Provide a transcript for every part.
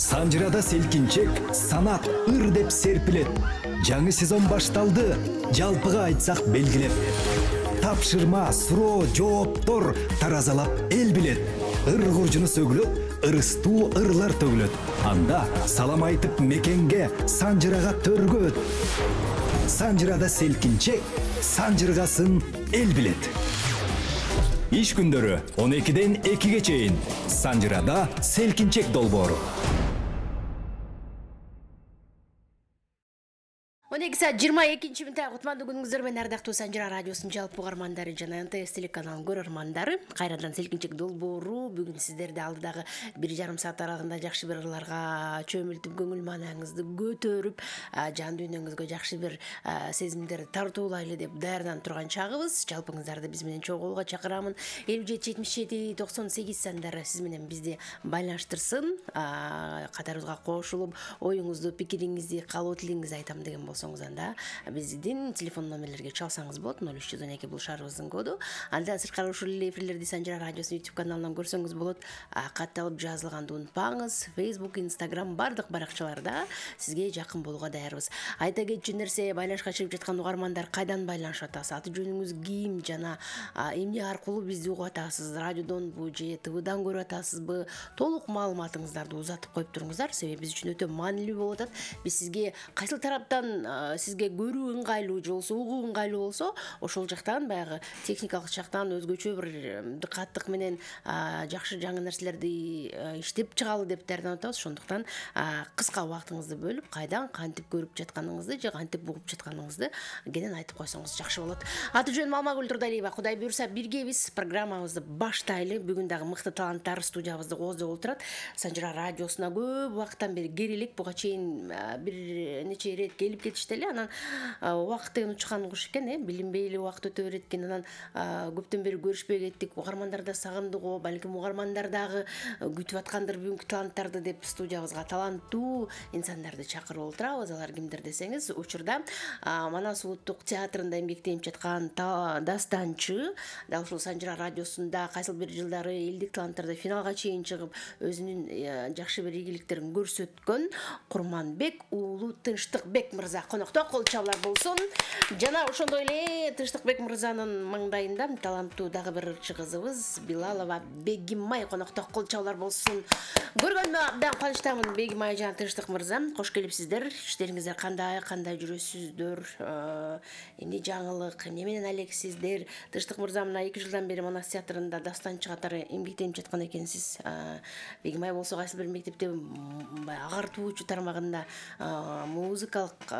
Санжырада селкинчек, санат, ыр деп серпилет. Жаңы сезон башталды, жалпыга айтсак белгилеп. Тапшырма, суроо, жооптор таразалап эл билет. Ыр куржуну сөгүлөт, ырыстуу ырлар төгүлөт. Анда салам айтып мекенге, Санжырага төргө өт. Санжырада селкинчек, санжыргасын эл билет. Иш күндөрү 12-ден 2-ге чейин Санжырада селкинчек долбоору. 12:22 минутта кутмандуу күнүңүздөр менен ардактуу Санжыра радиосунун жалпы угармандары жана НТС телеканалынын көрөрмандары. Кайрадан селкинчек долбоору бүгүн сиздерди алдыдагы 1,5 саат аралыгында жакшы бир ырларга чөмүлтүп көңүл маанаңызды көтөрүп, жан дүйнөңүзгө жакшы бир сезимдерди тартуулайлы деп даярданып турган чагыбыз. Жалпыңыздарды биз менен чогулууга чакырамын. 57 77 98 сандары сиз менен бизди байланыштырсын. Катарыбызга кошулуп, оюңузду, пикириңизди, каалоо тилиңизди айтам деген болсоңуз анда биздин телефон номерлерге чалсаңыз болот. 0312 бул шаарыбыздын коду. Анда сырткары ушул эфирлерди Санжыра радиосунун YouTube каналынан көрсөңүз болот. Катталып жазылганды унутпаңыз. Facebook, Instagram бардык баракчаларда сизге жакын болууга даярбыз. Айта кетчү нерсе, байланышка чыгып жаткан угармандар кайдан байланышып атасыз? Аты жөнүңүз ким жана эмне аркылуу бизди угуп атасыз? Радиодонбу же ТВдан көрүп атасызбы? Толук маалыматыңыздарды узатып коюп туруңуздар. Себеби биз үчүн өтө маанилүү болуп атат. Биз сизге кайсыл тараптан сизге көрүү ыңгайлуу же болсо угуу ыңгайлуу болсо, ошол жактан баягы техникалык жактан өзгөчө бир дыкаттык менен жакшы жаңы нерселерди иштеп чыгалы деп даярданып атабыз. Ошондуктан кыска убактыңызды бөлүп, кайдан кантип көрүп жатканыңызды же кантип угуп жатканыңызды кенен айтып койсоңуз жакшы болот. Аты жөнүм Алмагүл Турдалиева. Кудай буйрса биргебиз программабызды баштайлы. Бүгүн дагы мыкты таланттар студиябызды кооздоп отурат. Санжыра радиосуна көп убакыттан бери келелик. Буга чейин бир нече рет келип кетишти эле. Анан убакыт деген учкан куш экен, билинбейли убакыт өтө берет экен. Анан көптөн бери көрүшпөй кеттик. Угармандар да сагындык го, балким угармандар дагы күтүп аткандыр бүгүнкү таланттарды деп студиябызга таланттуу инсандарды чакырып олтурабыз. Алар кимдер десеңиз, учурда Манас улуттук театрында эмгектенип жаткан дастанчы, дал ушул Санжыра радиосунда кайсыл бир жылдары элдик таланттарда финалга чейин чыгып, өзүнүн жакшы бир ийгиликтерин көрсөткөн Курманбек уулу Тынчтыкбек мырза конокто, кол чабуулар болсун. Жана ошондой эле Тынчтыкбек мырзанын маңдайында таланттуу дагы бир ырчы кызыбыз Билалова Бегимай конокто, кол чабуулар болсун. Көргөнүмө абдан кубанычтамын. Бегимай жана Тынчтык мырза, кош келипсиздер. Иштериңиздер кандай жүрөсүздөр? Эмне жаңылык, эмне менен алексиздер? Тынчтык мырза мына 2 жылдан бери Манас театрында дастанчы катары эмгектенип жаткан экенсиз. Бегимай болсо кайсы бир мектепте агартуучу тармагында музыкалык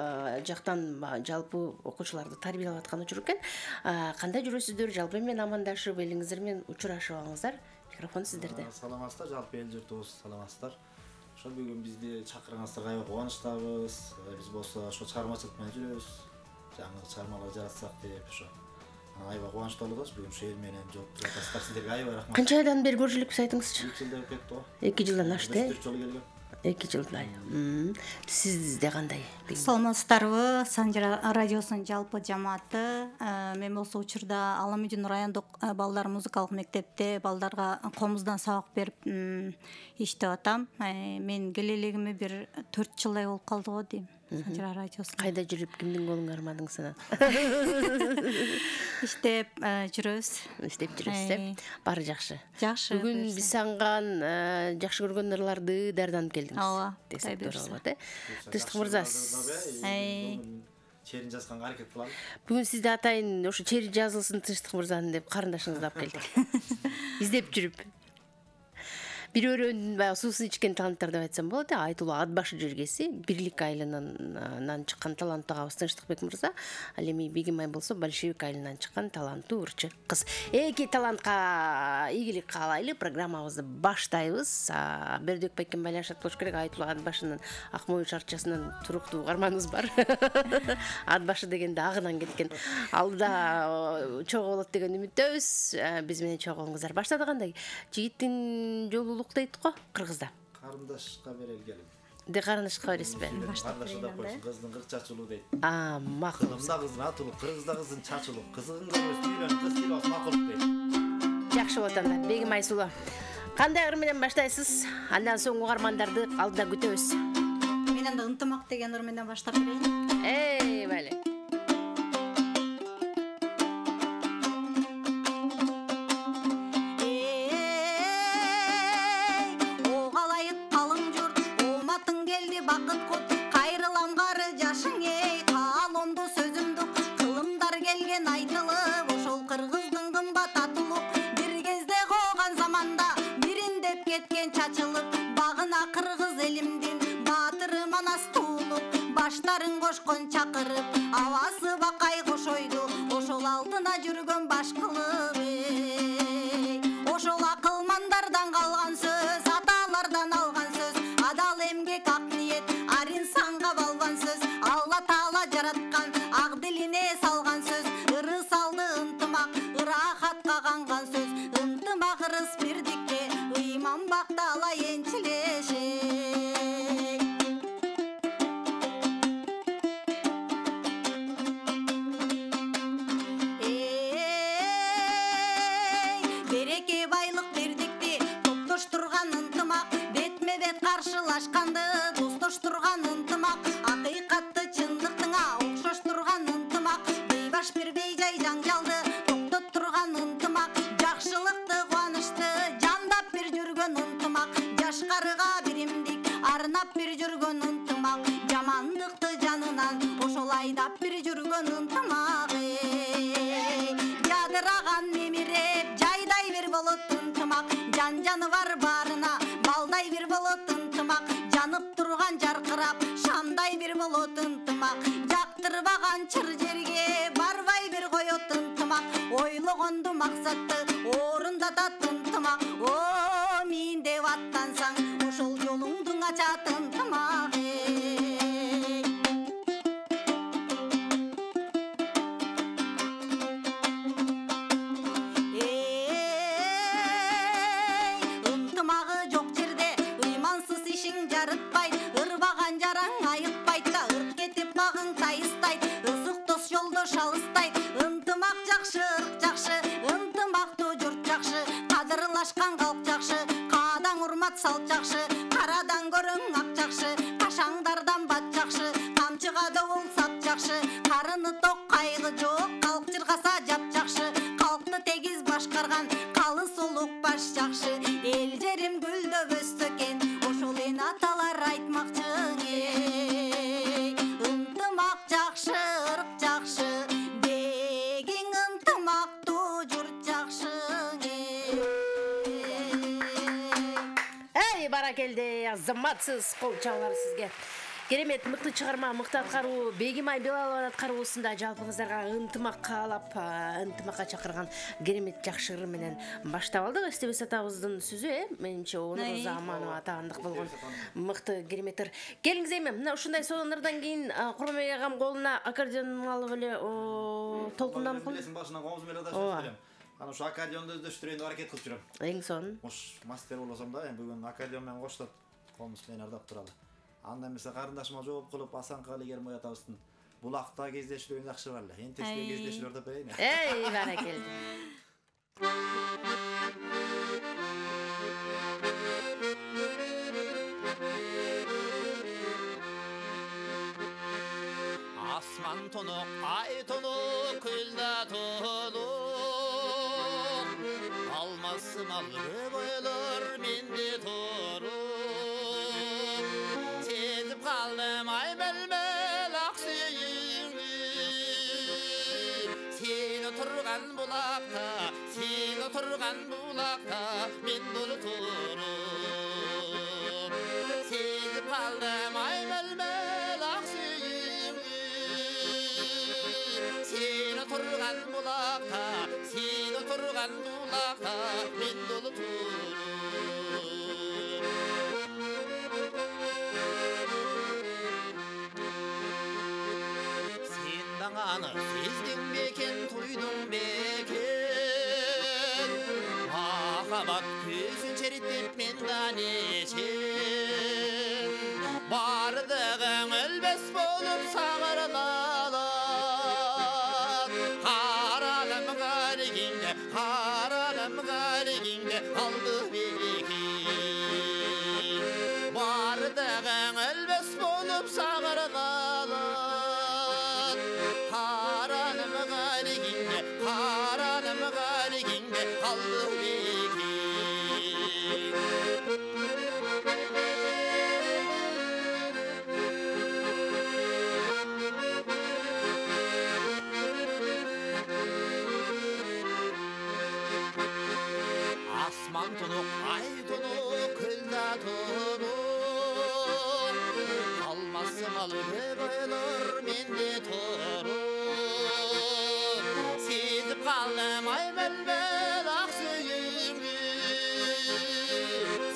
жактан жалпы окуучуларды тарбиялап аткан учур экен. Кандай жүрөсүздөр? Жалпы менен амандашып, элиңиздер менен учурашып алыңыздар. Микрофон сиздерде. Саламатсыздар, жалпы эл журтубуз саламатсыздар. Ошо бүгүн бизди чакырганыңыздарга аябай кубанычтабыз. Биз болсо ошо чыгармачылык менен жүрөбүз. Жаңы чыгармалар жаратсак деп ошо аябай кубанычтуу болобуз. Бүгүн ушул эл менен жолугуп жатасыздар. Сиздерге аябай рахмат. Канча айдан бери көрүп элекпиз айтыңызчы? 2 жылдан кетти го. 2 жылдан ашты. 4 жолу келген. 2 жылдай. Сизде кандай? Саламатсыздарбы? Санжыра радиосунун жалпы жамааты. Мен болсо учурда Аламүдүн райондук балдар музыкалык мектепте балдарга комуздан сабак берип иштеп атам. Мен келелегиме бир 4 жылдай болуп калды го дейм. Санжыра радиосунда. Кайда жүрүп, кимдин колун кармадыңыз анан? Иштеп жүрөбүз. Иштеп жүрөсүз. Баары жакшы. Жакшы. Бүгүн биз санган жакшы көргөн ырларды даярданып келдиңиз. Ооба. Тынчтык мырза. Черин жазганга аракет кылалы. Бүгүн сизди атайын ошо чери жазылсын Тынчтык мырзанын деп карындашыңызды алып келдик. Издеп жүрүп. Бир өрөөнүн баягы суусун ичкен таланттар деп айтсам болот. Айтылуу ат башы жергеси Бирлик айылынан чыккан таланттуу агабыз Тынчтыкбек мырза. Ал эми Бегимай болсо Большевик айылынан чыккан таланттуу ырчы кыз. Эки талантка ийгилик каалайлы. Программабызды баштайбыз. Бердик Беккен байланышат болуш керек. Айтылуу ат башынын ак моюн шарчасынан туруктуу угарманыбыз бар. Ат башы дегенде агынан кеткен. Алдыда чогуу болот деген үмүттөбүз. Биз менен чогуу болуңуздар. Баштадык кандай? Жигиттин жолу дейт го кыргызда. Карындашка берел келип. Де карындашка бересизби? Карындашка да койсун, кыздын кыр чачылуу дейт. Макул. Кыргызда кыздын атылуу, кыргызда кыздын чачылуу. Кызыгын көрбөс, үйлөнүп кыз тилос макул дейт. Жакшы болот анда. Бегимай сулуу. Кандай ыр менен баштайсыз? Андан соң угармандарды алдыда күтөбүз. Мен анда ынтымак деген ыр менен баштап берейин. Бале. Бақыт құт қайрылам қары жашың ей, қаломды сөзімді қылымдар келген айтылып, ошол қырғыздың қымбат атылып, бір кезде қоған заманда биріндеп кеткен чачылып, бағына қырғыз елімден батыры манас туылып, баштарын қошқон чақырып, авасы бақай қошойды, ошол алдына жүрген баш қылып ей. Ошол ақылмандардан қалған сөз, аталардан алған сөз, адал эмгек ак ниет, ар инсанга балган сөз, Алла Таала жараткан ак дилине салган сөз, ыры салды ынтымак, ырахатка канган сөз, ынтымак ырыс бирдикке, ыйман бактала энчилешек. Береке байлык бирдикти топтоштурган ынтымак, бетме бет каршылашканды достоштурган ынтымак, акыйкатты чындыктыңа окшоштурган ынтымак, бейбаш бир бейжай жаңжалды токтоттурган ынтымак, жакшылыкты кубанычты жандап бир жүргөн ынтымак, жашкарыга биримдик арнап бир жүргөн ынтымак, жамандыкты жанынан ошол айдап бир жүргөн ынтымак. Жадыраган немиреп жайдай бир болот ынтымак, жан-жаны бар барына балдай бир болот ынтымак, жанып турган жаркырап шамдай бир болот ынтымак, жактырбаган чыр жерге барбай бир коет ынтымак, ойлогонду максатты орундатат ынтымак, о мен деп аттансаң ошол жолуңдун ачат ынтымак. Жарытпайт, ырбаган жараң айыкпайт да, ырк кетип багың тайыстайт, ызык дос жолдош алыстайт, ынтымак жакшы, ырк жакшы, ынтымактуу журт жакшы, кадырлашкан калк жакшы, каадаң урмат салт жакшы, карадан көрөң ак жакшы, кашаңдардан бат жакшы, камчыга добул сап жакшы, карыны ток кайгы жок, калк чыркаса жап жакшы, калкты тегиз башкарган калыс улук баш жакшы, эл жерим гүлдөп өссө экен, аталар айтмакчы эй, ынтымак жакшы, ырк жакшы, дегиң ынтымактуу журт жакшы Эй, баракелде, азаматсыз, кол чалар сизге. Керемет, мыкты чыгарма, мыкты аткаруу, Бегимай Белалова аткаруусунда жалпыңыздарга ынтымак каалап, ынтымакка чакырган керемет жакшы ыр менен баштап алдык. Эстебес атабыздын сөзү, менимче Онуроза Аманова атаандык болгон мыкты керемет ыр. Келиңиз эми, мына ушундай сонун ырдан кийин Курманбек агам колуна аккордеон алып эле толкундан кыл. Билесиң, башынан комуз менен да сөйлөйм. Ана ушу аккордеонду өздөштүрөйүн аракет кылып жүрөм. Эң сонун. Мастер болсом да, бүгүн аккордеон менен коштоп комуз менен ырдап туралы. Анда эмесе карындашыма жооп кылып Асанкалы Кермой атабыздын булакта кездешүүлөрүн жакшы бар эле. Энтесине кездешүүлөр өтөп берейин. Эй, баракелде. Asman tonuk, ay tonuk, külda tonuk, alması mallı boyulur mindi toruk. Sezip kaldım ay melmel aksiyini, sen oturgan bulakta, sen oturgan bulakta, min dolu toruk. Sezip kaldım ay melmel aksiyini, sen oturgan bulakta, sen oturgan bulakta, min dolu toruk. Sen dağanı sezdin beken, tuydun beken, makabat küsün çeritip mendan eşen, bardığın ölbes bolup sağırlalar. Karalım gariginde, karalım gariginde, aldı beken. turup almasın alıbe koyulur mende turup sizip kaldım ay belbel ak suyumdu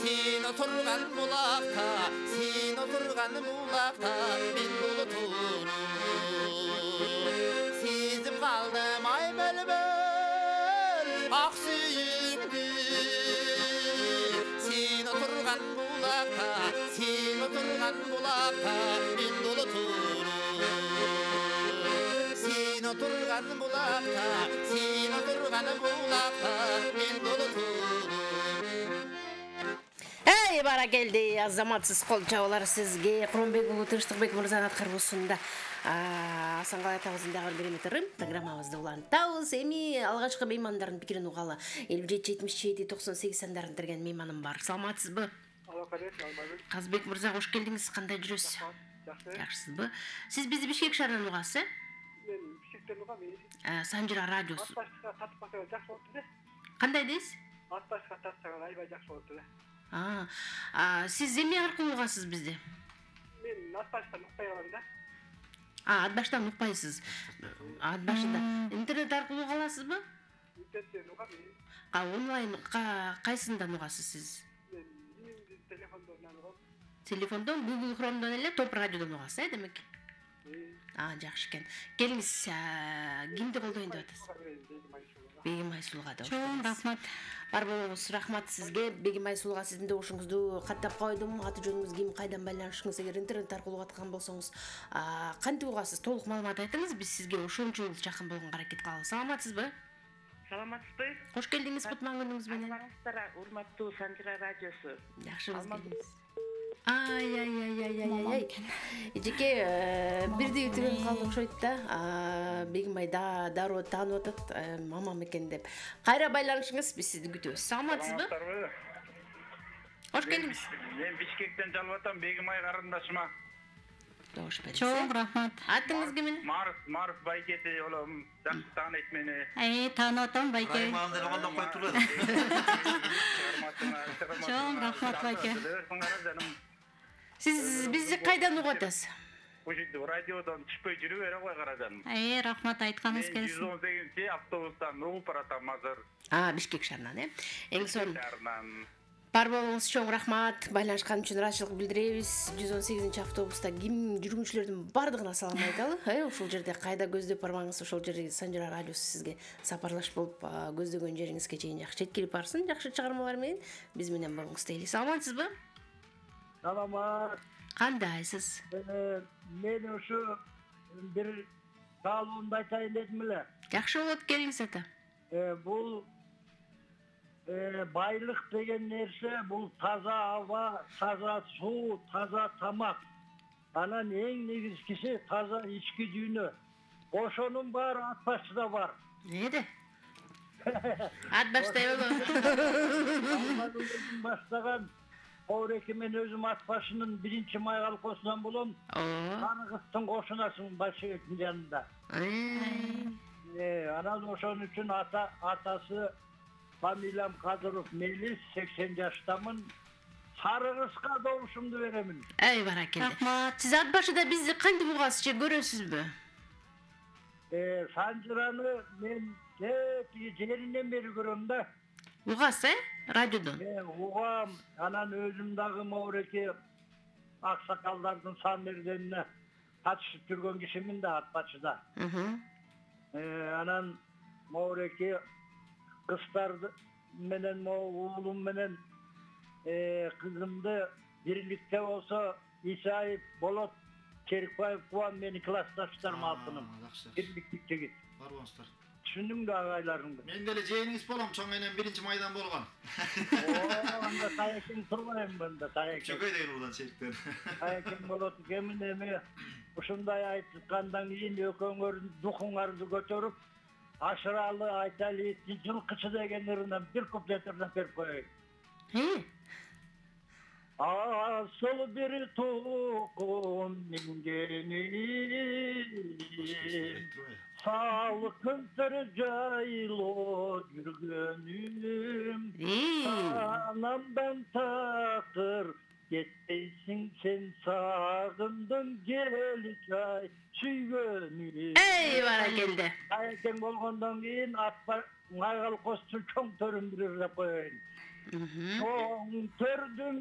sen oturgan bulakta sen oturgan bulakta men dolu turup sizip kaldım ay belbel ak suyumdu sen oturgan bulakta sen oturgan bulakta men dolu turup sen oturgan bulakta sen oturgan bulakta men dolu turup Ey бара келди азаматсыз кол чабуулар сизге Куронбек уулу Тынчтыкбек мырзанын аткарбосунда Асангалай табызындагы периметрин программабызды улантабыз. Эми алгачкы меймандардын пикирин угалы 57-77-98 сандарын терген мейманым бар. Саламатсызбы? Казбек мырза кош келдиңиз. Кандай жүрөсүз? Жакшысызбы? Сиз бизди Бишкек шаарынан угасыз? Мен Бишкектен угам. Санжыра радиосу. Атбашка татып бакса жакшы болот эле. Кандай дейсиз? Атбашка татсаң аябай жакшы болот эле. Сиз эме аркылуу угасыз бизди? Мен Атбашка укпай калам да. Атбаштан укпайсыз. Атбашта интернет аркылуу угаласызбы? Интернеттен угам. Онлайн кайсындан угасыз сиз? Мен телефондон угам. Телефондон, Google Chrome'дон эле Топ радиодон угасыз, демек. Жакшы экен. Келиңиз, кимди колдойн деп атасыз? Бегим Айсулуга да. Чоң рахмат. Бар болуңуз, рахмат сизге. Бегим Айсулуга сиздин добушуңузду каттап койдум. Аты жөнүңүз ким, кайдан байланышыңыз, эгер интернет аркылуу аткан болсоңуз, кантип угасыз? Толук маалымат айтыңыз, биз сизге ошончо жакын болгонго аракет кылабыз. Саламатсызбы? Саламатсызбы? Кош келдиңиз кутман күнүңүз менен. Армаңыздар, урматтуу Санжыра радиосу. Жакшыбыз келдиңиз. Ай. Эжеке бирди бүтүрүн калды окшойт да. Бегим Ай дароо таанып атат, мамам экен деп. Кайра байланышыңыз, биз сизди күтөбүз. Саламатсызбы? Кош келдиңиз. Мен Бишкектен жалып атам, Бегим Ай карындашыма. Чоң рахмат. Атыңыз ким? Марuf Байкети олом, жакшы тааныйт мени. Таанып атам Байке. Чоң рахмат Байке. Сиз бизди кайдан угуп атасыз? Ушинтип радиодон түшпөй жүрүп бере кой каражаным. Рахмат айтканыңыз келсин. 118 автобустан угуп баратам азыр. Бишкек шаарынан, Эң сонун. Бар болуңуз, чоң рахмат. Байланышкан үчүн ыраазычылык билдиребиз. 118 автобуста ким жүргүнчүлөрдүн бардыгына салам айталы. Ошол жерде кайда көздөп бармаңыз, ошол жерде Санжыра радиосу сизге сапарлаш болуп көздөгөн жериңизге чейин жакшы жеткирип барсын. Жакшы чыгармалар менен биз менен болуңуз дейли. Саламатсызбы? Саламат. Кандайсыз? Мен ушу бир каалоомду айтайын дедим эле. Жакшы болот, келиңиз ата. Бул байлык деген нерсе, бул таза аба, таза суу, таза тамак. Анан эң негизгиси таза ички дүйнө. Ошонун баары Атбашта бар. Неде? Атбашта эмне? Баштаган Ореки мен өзүм Атбашынын 1-май колкосунан болом. Карыгыстын кошунасынын башчыбектин жанында. Анан ошон үчүн атасы фамилиям Кадыров Мелис, 80 жаштамын. Сарыгызга добушумду беремин. Баракелде. Рахмат. Сиз Атбашыда бизди кантип угасызчы, көрөсүзбү? Санжыраны мен жеринен бери көрөм да. Угасыз, радиодон? Угам, анан өзүм дагы Мауреки аксакалдардын сан бергенине катышып жүргөн кишимин да Атбашыда. Анан Мауреки кыздарды менен, уулум менен кызымды бирликте болсо Исаев Болот Керикбаев Кубан мени классташтарым алтыным. Бирликтик жигит. Бар болуңуздар. Түшүндүңбү агайларыңды? Мен деле жээниңиз болом, чоң менен 1-майдан болгон. Анда Таякин турбайм мында, Таякин. Чөкөй деген уудан чектен. Таякин болот экенмин, эми ушундай айткандан кийин экөөңөрдүн духуңарды көтөрүп, Ашыралы айталы жылкычы деген ырынан бир куплет ырнап берип коеюн. Асыл бир тукум мингеним, салкынтыр жайлоо жүргөнүм, анамдан такыр Кетпейсің сен сағындың келік ай сүйгөнү. Ey barakelde. Таңертең болғандан кейін майғал қосты чоң төрім бір деп қояйын. Чоң төрдің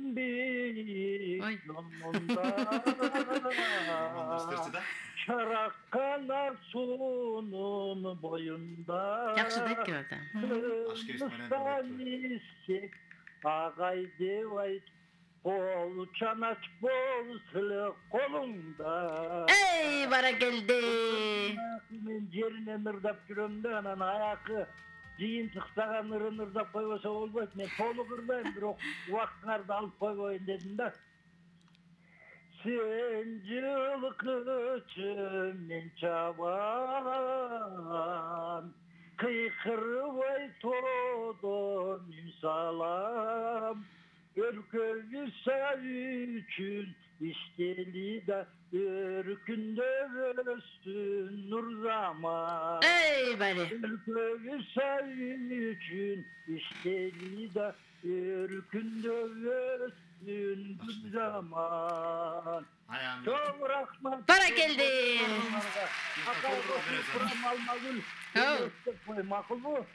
жолында шараққана суның бойында Жақсы да екен ата. Мысан естек ағай деп айт Qol çanaç bolsılık kolunda. Ey barakelde. Men yerine nırdap жүрөмдө анан аяқы жийин тыксаган нырдап койбосо болбойт. Мен толук ырдайм, бирок убактыңарды алып койбойын дедим да. Sen жылкычы мен чабан, кыйкырбай тодор мен салам. Өлкөгү үчүн иштели да өркүндө өстүн нур заман. Ey bari. Өлкөгү үчүн иштели да өркүндө өстүн нур заман. Çok rahmat. Barakelde. Makul bu.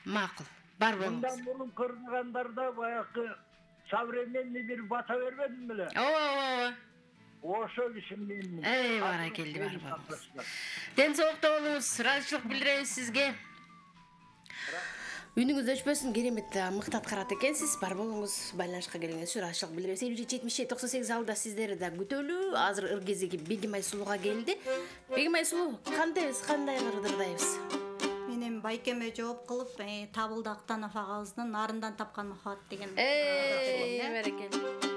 Makul. Бар болыңыз. Bundan bunun kırdıganlarda bayağı savremenli bir bata vermedin bile. Oşo düşünmeyin. Ey barakelde бар болыңыз. Ден соолукта болуңуз. Ыраазычылык билдиребиз сизге. Үнүңүз өчпөсүн, керемет мыкты аткарат экенсиз. Бар болуңуз. Байланышка келгениңиз үчүн ыраазычылык билдиребиз. 77-77-98 алда сиздерди күтөлүү. Азыр ыр кезеги Бегим Айсулууга келди. Бегим Айсулуу, кандайбыз, кандай ырдырдайбыз? Менен байкеме жооп кылып, Табылды Актанов агабыздын Нарындан тапкан махабат деген. Баракелде.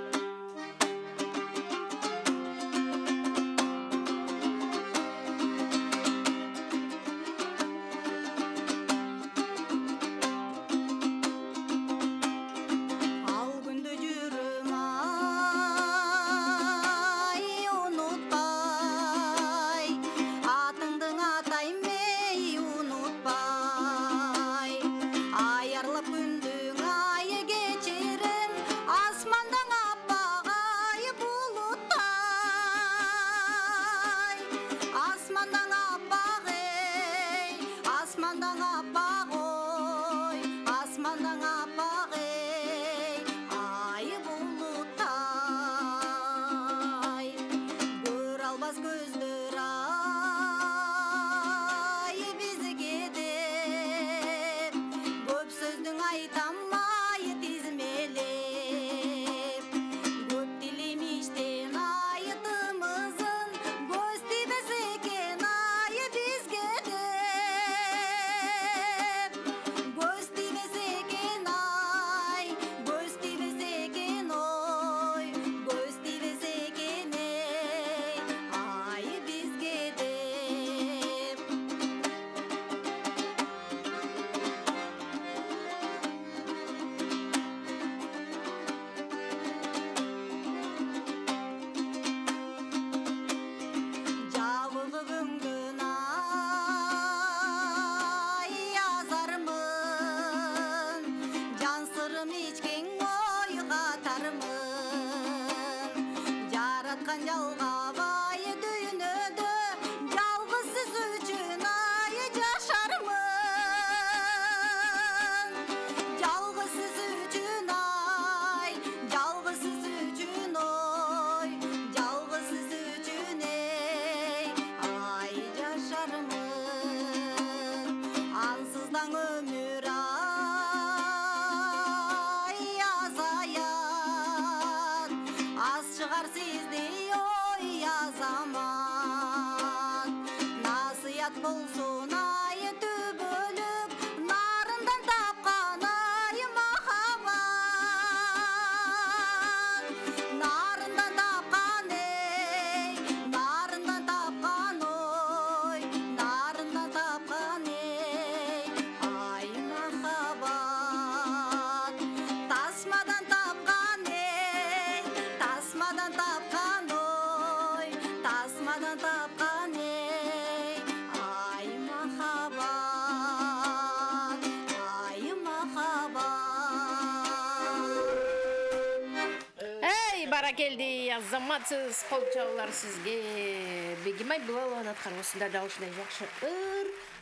Баракелди, азаматсыз, кол чабуулар сизге. Бегимай Билалованы аткан осундай дауышына жакшы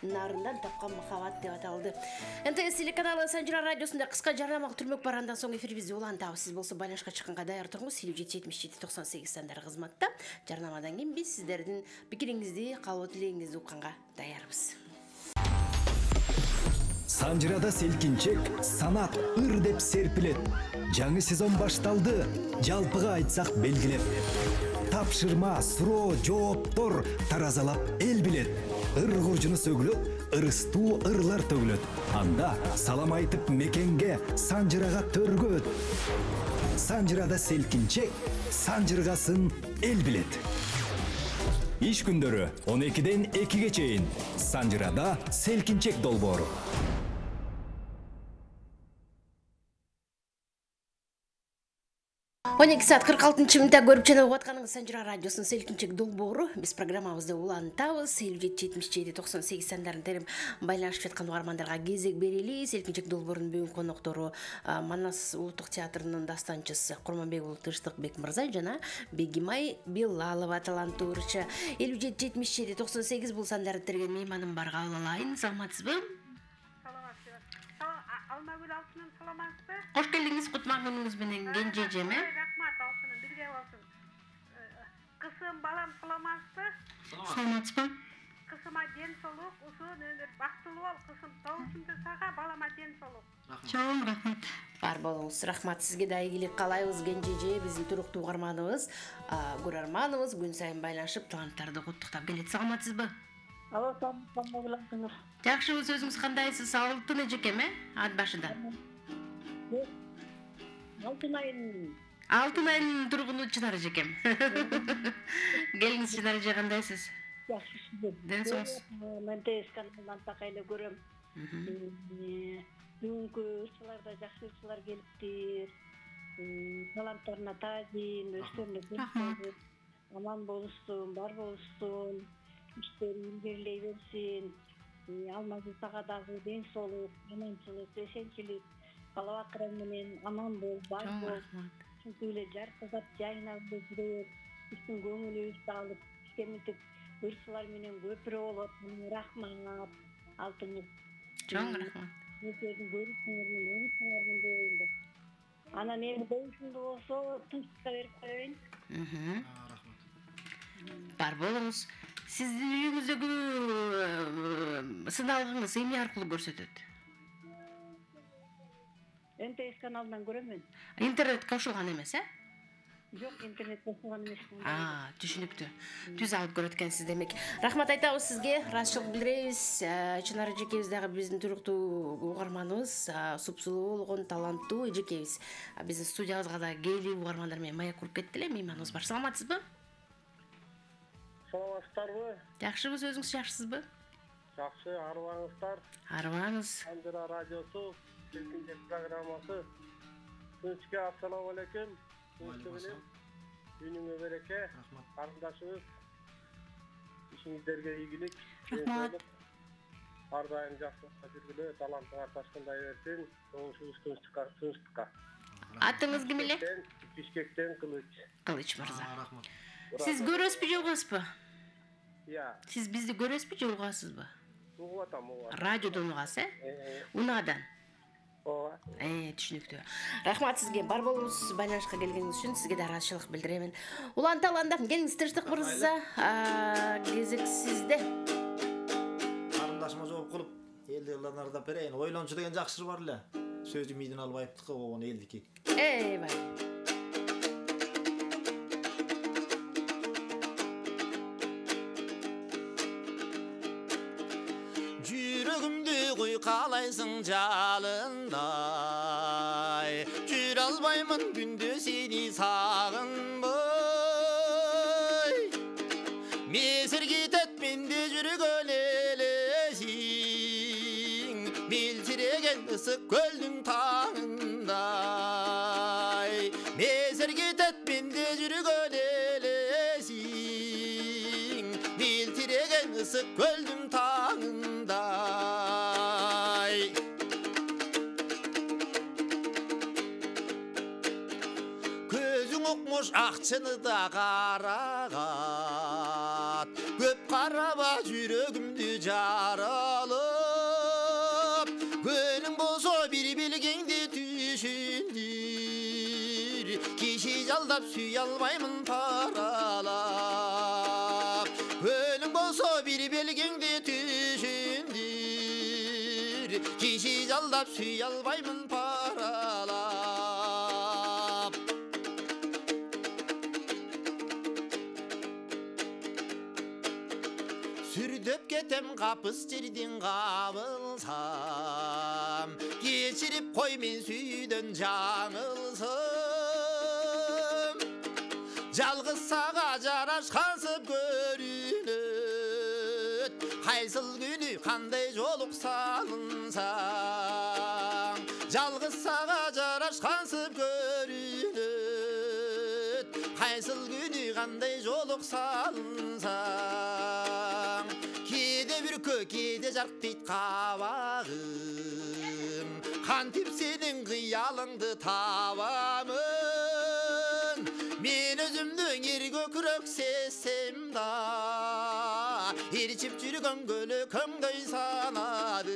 нарындан тапкан махаббат деп аталды. НТС телеканалы Санжира радиосунда кыска жарнамалык түрмөк барандан соң эфирибизди улантабыз. Сиз болсо байланышка чыкканга даяр туруңуз. 777798 стандар кызматта. Жарнамадан кийин биз сиздердин пикириңизди, калоо тилегиңизди укканга даярбыз. Санжирада селкинчек, санат, ыр деп серпилет. Жаңы сезон башталды, жалпыга айтсак белгилеп. Тапшырма, суроо, жооптор таразалап эл билет. Ыр куржуну сөгүлөт, ырыстуу ырлар төгүлөт. Анда салам айтып мекенге, Санжирага төргөт. Санжирада селкинчек, санжыргасын эл билет. Иш күндөрү 12-ден 2-ге чейин Санжирада селкинчек долбоору. 12 saat 46 минутта көрүп жана угуп атканыңыз Санжира радиосунун селкинчек долбоору. Биз программабызды улантабыз. 777798 сандарын терим байланышып жаткан угармандарга кезек берели. Селкинчек долбоорунун бүгүнкү коноктору Манас улуттук театрынын дастанчысы Курманбек Тыштыкбек мырза жана Бегимай Билалова таланттуучу. 777798 бул сандарды терген мейманым бар, кабыл алайын. Саламатсызбы? Алмагүл Алтыным, саламатсызбы? Кош келдиңиз, кутман күнүңүз менен кенжежем. Рахмат Алтыным, бирге болсун. Кызым, балам, саламатсызбы? Саламатсызбы? Кызыма ден соолук, узун өмүр, бактылуу бол. Кызым, тоосунду сага, балама ден соолук. Чоң рахмат. Бар болуңуз. Рахмат сизге да ийгилик каалайбыз, кенжеже, биздин туруктуу угарманыбыз, көрөрманыбыз күн сайын байланышып таланттарды куттуктап келет. Саламатсызбы? Алло, саламатсызбы? Жакшыбыз, өзүңүз кандайсыз? Алтын эжекем, ат башыдан. Алтын айынын тургуну Чынар эжекем. Келиңиз, Чынар эже, кандайсыз? Жакшысыз. Ден соңуз. Мен каналынан такайлы көрөм. Бүгүнкү ырчыларда жакшы ырчылар келиптир. Таланттарына таазим, өскөндө аман болушсун, бар болушсун. İşleri ilgili versin, almazı sağadagı den soğuk, amançılık, eşençilik, kalavakıran menen aman bol, var bol. Çünkü öyle jar kızat jayınağında жүрөт, üstün көңүлүбүздү алып, işkemitip, ырчылар менен көпүрө болот, рахмат, алтыныбыз. Чоң рахмат. Өзүңүздүн көрүшүңөрдүн дейинде. Анан эми коюшунду болсо, тынчтыкка берип коеюн. Рахмат. Бар болуңуз. Сиздин үйүңүздөгү сыналгыңыз эмне аркылуу көрсөтөт? НТС каналынан көрөмүн. Интернет кошулган эмес, Жок, интернет кошулган эмес. Түшүнүктүү. Түз алып көрөт экенсиз демек. Рахмат айтабыз сизге. Ыраазычылык билдиребиз. Чынар эжекебиз дагы биздин туруктуу угарманыбыз, супсулуу болгон таланттуу эжекебиз. Биздин студиябызга да келип угармандар менен маек куруп кетти эле. Мейманыбыз бар. Саламатсызбы? Саламатсыздарбы? Жакшыбыз, өзүңүз жакшысызбы? Жакшы, арыбаңыздар. Арыбаңыз. Санжира радиосу, селкинчек программасы. Тынчке, ассаламу алейкум. Күнүңө береке. Карындашыбыз. Ишиңиздерге ийгилик. Рахмат. Ар дайым жакшылыкта жүргүлө, талантыңар ташкындай берсин. Оңушубуз тынчтыкка. Атыңыз ким эле? Бишкектен Кылыч. Кылыч мырза. Рахмат. Сиз көрөсүзбү, жолугасызбы? Сиз бизди көрөсүзбү, жолугасызбы? Угуп атам. Радиодон угасыз, Унаадан. Ооба. Түшүнүктүү. Рахмат сизге. Бар болуңуз, байланышка келгениңиз үчүн сизге да ыраазычылык билдиребин. Уланталанда келиңиз, Тыштык мырза, кезек сизде. Карындашыма жооп кылып, элди ылдан ардап берейин. Ойлончу деген жакшы бар эле. Сөзү мидин алып айыптыкы, огону элдики. Бай. Kalаysың жалындай, жүр албаймын күндө сени сагынбай. Месір кетет менде жүргөн элесиң, мелтиреген ысык көлдүн таңындай. Месір кетет менде жүргөн элесиң, мелтиреген ысык көлдүн таңындай. Жокмуш акчыны да карагат. Көп караба жүрөгүмдү жаралып. Көнүң болсо бир билгеңди түшүндүр. Киши жалдап сүйө албаймын паралап. Көнүң болсо бир билгеңди түшүндүр. Киши жалдап сүйө албаймын паралап. Сүрдөп кетем капыс жерден кабылсам. Кечирип кой мен сүйдөн жаңылсам. Жалгыз сага жарашкансып көрүнөт. Кайсыл күнү кандай жолук салынсаң. Жалгыз сага жарашкансып көрүнөт. Кайсыл күнү кандай жолук салынсаң. Кээде бүркө, кээде жарк дейт кабагым. Кантип сенин кыялыңды табамын. Мен өзүмдүн эркөкүрөк сезсем да, ээрчип жүргөн көлөкөңдөй санадым.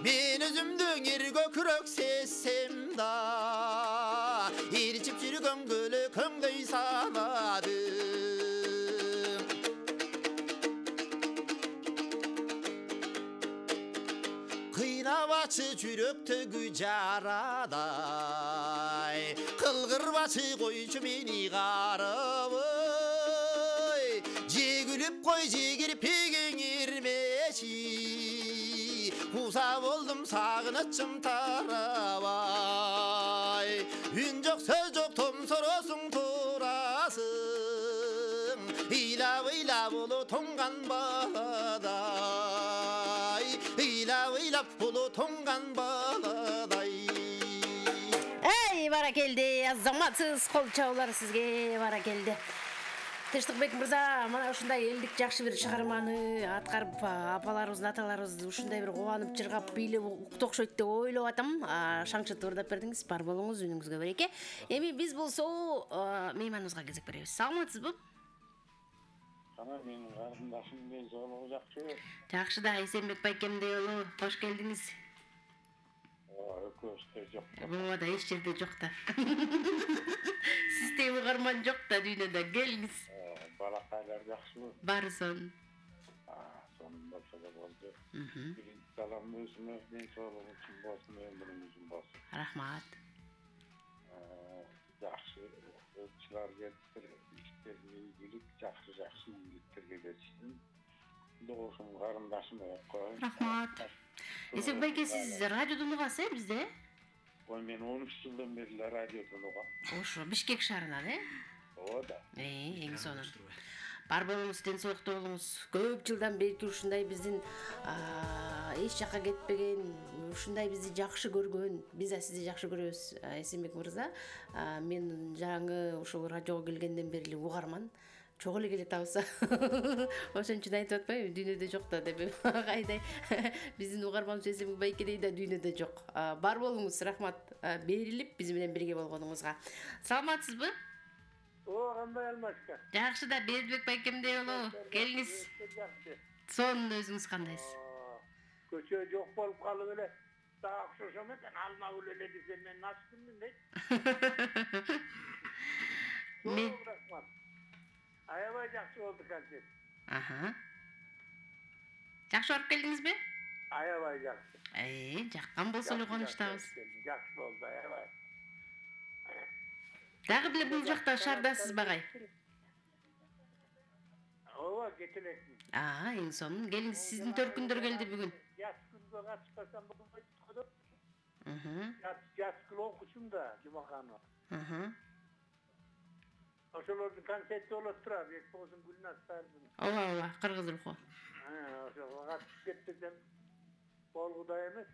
Мен өзүмдүн эркөкүрөк сезсем да, ээрчип жүргөн көлөкөңдөй санадым. Кыйнабачы жүрөктөгү жарадай, кылгырбачы койчу мени карабай. Жегүлүп кой жегирип пегеңирмечи, куса болдум сагынычым тарабай. Үн жок сөз жок томсоросуң турасың, ыйлап ыйлап улу тоңган баладай. Ыйлап улу тоңган баладай. Эй, бара келди, азаматсыз кол чабуулар сизге бара келди. Тынчтыкбек мырза, мына ушундай элдик жакшы бир чыгарманы аткарып, апаларыбыз, аталарыбыз ушундай бир кубанып жыргап бийлеп укту окшойт деп ойлоп атам. Шаңчытып ырдап бердиңиз, бар болуңуз, үнүңүзгө береке. Эми биз болсо мейманыбызга кезек беребиз. Саламатсызбы? Ana менин карындашым денсаулыгы жакшы. Жакшы да, Эсенбек байкемдей уулу, кош келдиңиз. Экөөбүздө жок. Ооба да, эч жерде жок да. Сиздей угарман жок да дүйнөдө, келиңиз. Балакайлар жакшыбы? Баары сон. Сонун болсо да болду. Биринчи салам өзүмө денсаулыгы үчүн болсун, өмүрүң үчүн болсун. Рахмат. Жакшы өлчүлөр келиптир, иштерине ийгилик, жакшы ийгиликтерге жетишсин. Досум, карындашым кой. Рахмат. Эсенбек байке, сиз радиодон угасыз, бизде? Ой, мен 13 жылдан бери радиодон угам. Ошо, Бишкек шаарынан, Ооба да. Эң сонун. Бар болуңуз, денсаулыкта болуңуз. Көп жылдан бери ушундай биздин эч жакка кетпеген, ушундай бизди жакшы көргөн, биз да сизди жакшы көрөбүз, Эсенбек мырза. Мен жаңы ушул радиого келгенден бери угарман. Чогуу эле келет абысы. Ошон үчүн айтып атпайбы, дүйнөдө жок да деп. Кайдай биздин угарманыбыз Эсенбек байкедей да дүйнөдө жок. Бар болуңуз, рахмат. Берилип биз менен бирге болгонуңузга. Саламатсызбы? Кандай Алмашка? Жакшы да, Бердибек байкемдей уулу, келиңиз. Сонун, өзүңүз кандайсыз? Көчө жок болуп калып эле. Дагы окшошом экен, алма өлө эле десем мен начтыммын дейт. Мен аябай жакшы болду концерт. Жакшы барып келдиңизби? Аябай жакшы. Жаккан болсо эле кубанычтабыз. Жакшы болду, аябай. Дагы деле бул жакта шаардасыз багай. Ооба, кетелекмин. Эң сонун. Келиңиз, сиздин төркүндөр келди бүгүн. Жас күнгө катышпасам болбойт го. Жас күн окучум да, Жумаханова. Ошолордун концерти болот турат, болсун Гүлназ Сардын. Ооба, кыргыз руху. Ошого катышып кетсем болгудай эмес.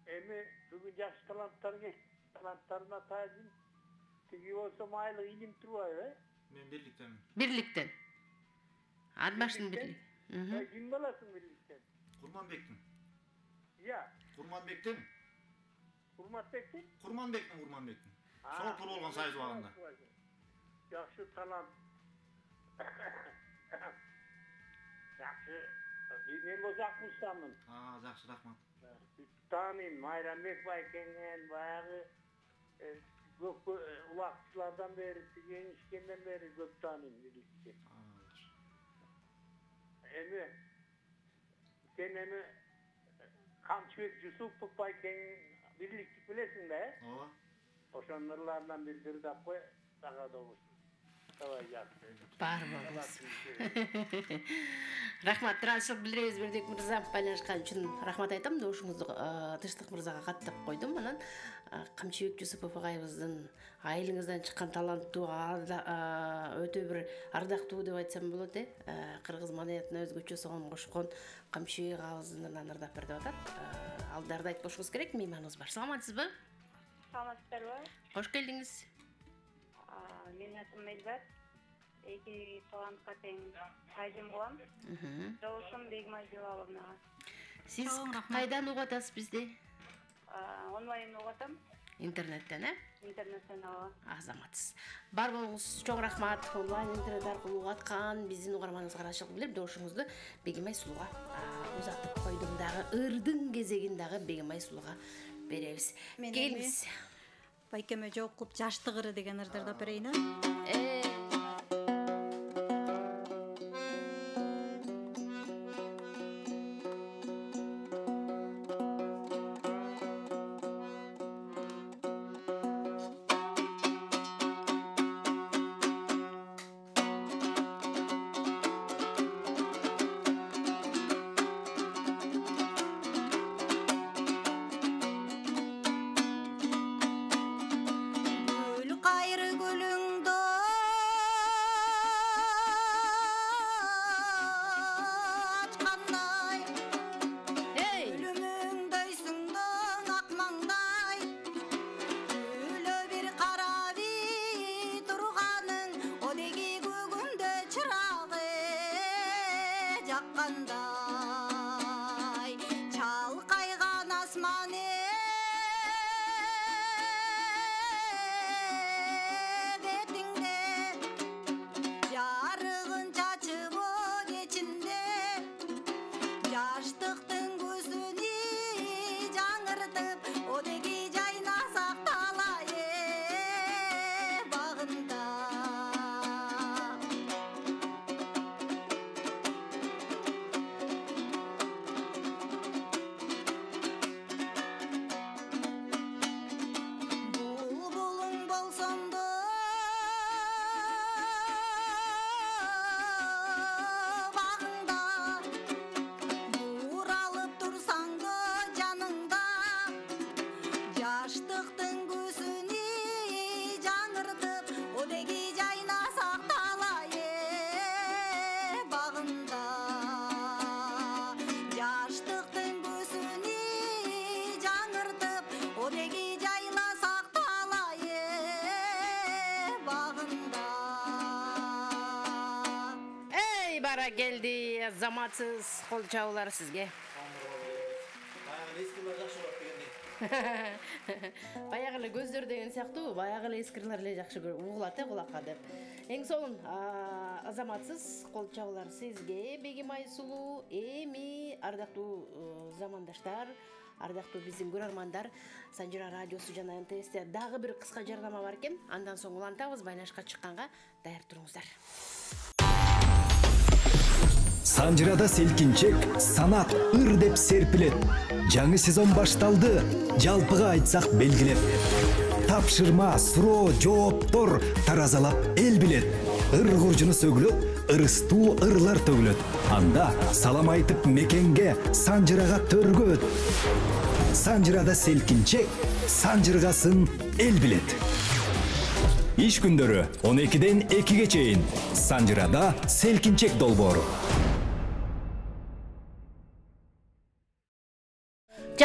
Эми бүгүн жакшы таланттар келди. Таланттарына таажим. Тиги болсо майлы илим турбайбы? Мен бирликтенмин. Бирликтен. Адбаштын бирлиги. Ким болосуң бирликтен? Курманбектин. Я. Курманбектин. Урматбекти? Урманбектин. Шолпур болгон сайыз убагында. Жакшы талант. Жакшы. Мен Озак Мустамын. Жакшы, рахмат. Тааныйм, Майрамбек байкеңен баягы көп убактылардан бери, кеңишкенден бери көп тааныйм бийликти. Сен Камчыбек Жусупов байкең бийликти билесиң да? Ооба. Ошонун ырларынан билдир деп кой, сага да болсун. Давай жакшы. Бар болуңуз. Рахмат, траншыл билдиребиз Бердик мырза, байланышкан үчүн рахмат айтам. Добушуңузду Тынчтык мырзага каттап койдум. Анан Камчыбек Жусупов агайыбыздын айылыңыздан чыккан таланттуу, өтө бир ардактуу деп айтсам болот, кыргыз маданиятына өзгөчө сонун кошкон Камчыбек агайыбыздын ырдап берип атат. Алдарды айтып коюшубуз керек, мейманыбыз бар. Саламатсызбы? Саламатсыздарбы? Кош келдиңиз. Менин атым Мелбат. Эки талантка тең Айдын булам. Жолушум Бегмай Жилаловна. Сиз кайдан угуп атасыз бизди? Онлайн угуп атам. Интернеттен, Интернеттен ооба. Азаматсыз. Бар болуңуз, чоң рахмат. Онлайн интернет аркылуу угуп аткан биздин угарманыбызга ырашылык билдирип, добушуңузду Бегимай Сулууга узатып койдум дагы. Ырдын кезегин дагы Бегимай Сулууга беребиз. Келиңиз. Байкеме жооп кылып жаштык ыры деген ырдарды берейин. Бара келди, Азаматсыз, кол чабуулар сизге. Баягы эле көздөр деген сыяктуу, баягы эле эскирлер эле жакшы угулат кулакка деп. Эң сонун Азаматсыз, кол чабуулар сизге, Бегимай Сулуу, эми ардактуу замандаштар, ардактуу биздин көрөрмандар, Санжира радиосу жана НТСте дагы бир кыска жарнама бар экен. Андан соң улантабыз, байланышка чыкканга даяр туруңуздар. Санжирада селкинчек, санат, ыр деп серпилет. Жаңы сезон башталды, жалпыга айтсак белгилеп. Тапшырма, суроо, жооптор таразалап эл билет. Ыр куржуну сөгүлөт, ырыстуу ырлар төгүлөт. Анда салам айтып мекенге, Санжирага төргөт. Санжирада селкинчек, санжыргасын эл билет. Иш күндөрү 12-ден 2-ге чейин Санжирада селкинчек долбоору.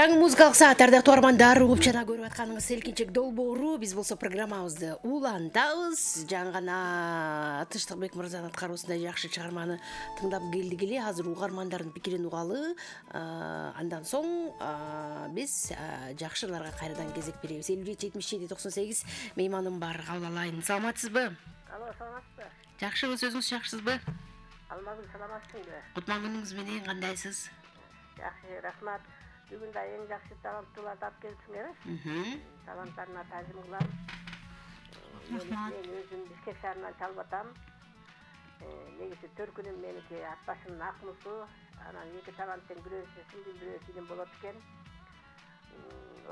Жаңы музыкалык саат ардактуу армандар угуп жана көрүп атканыңыз селкинчек долбоору. Биз болсо программабызды улантабыз. Жаңы гана Тыштыкбек мырзанын аткаруусунда жакшы чыгарманы тыңдап келдик эле. Азыр угармандардын пикирин угалы. Андан соң биз жакшыларга кайрадан кезек беребиз. 57-77-98 мейманым бар. Кабыл алайын. Саламатсызбы? Алло, саламатсызбы? Жакшыбыз, өзүңүз жакшысызбы? Алмагүл, саламатсызбы? Кутман күнүңүз менен кандайсыз? Жакшы, рахмат. Бүгүн да эң жакшы таланттууларды алып келипсиңер. Таланттарына таазим кылам. Мен өзүм Бишкек шаарынан чалып атам. Негизи төркүнүм меники Атбашымдын Акмусу. Анан эки таланттын бирөөсү сиңдил, бирөөсү илим болот экен.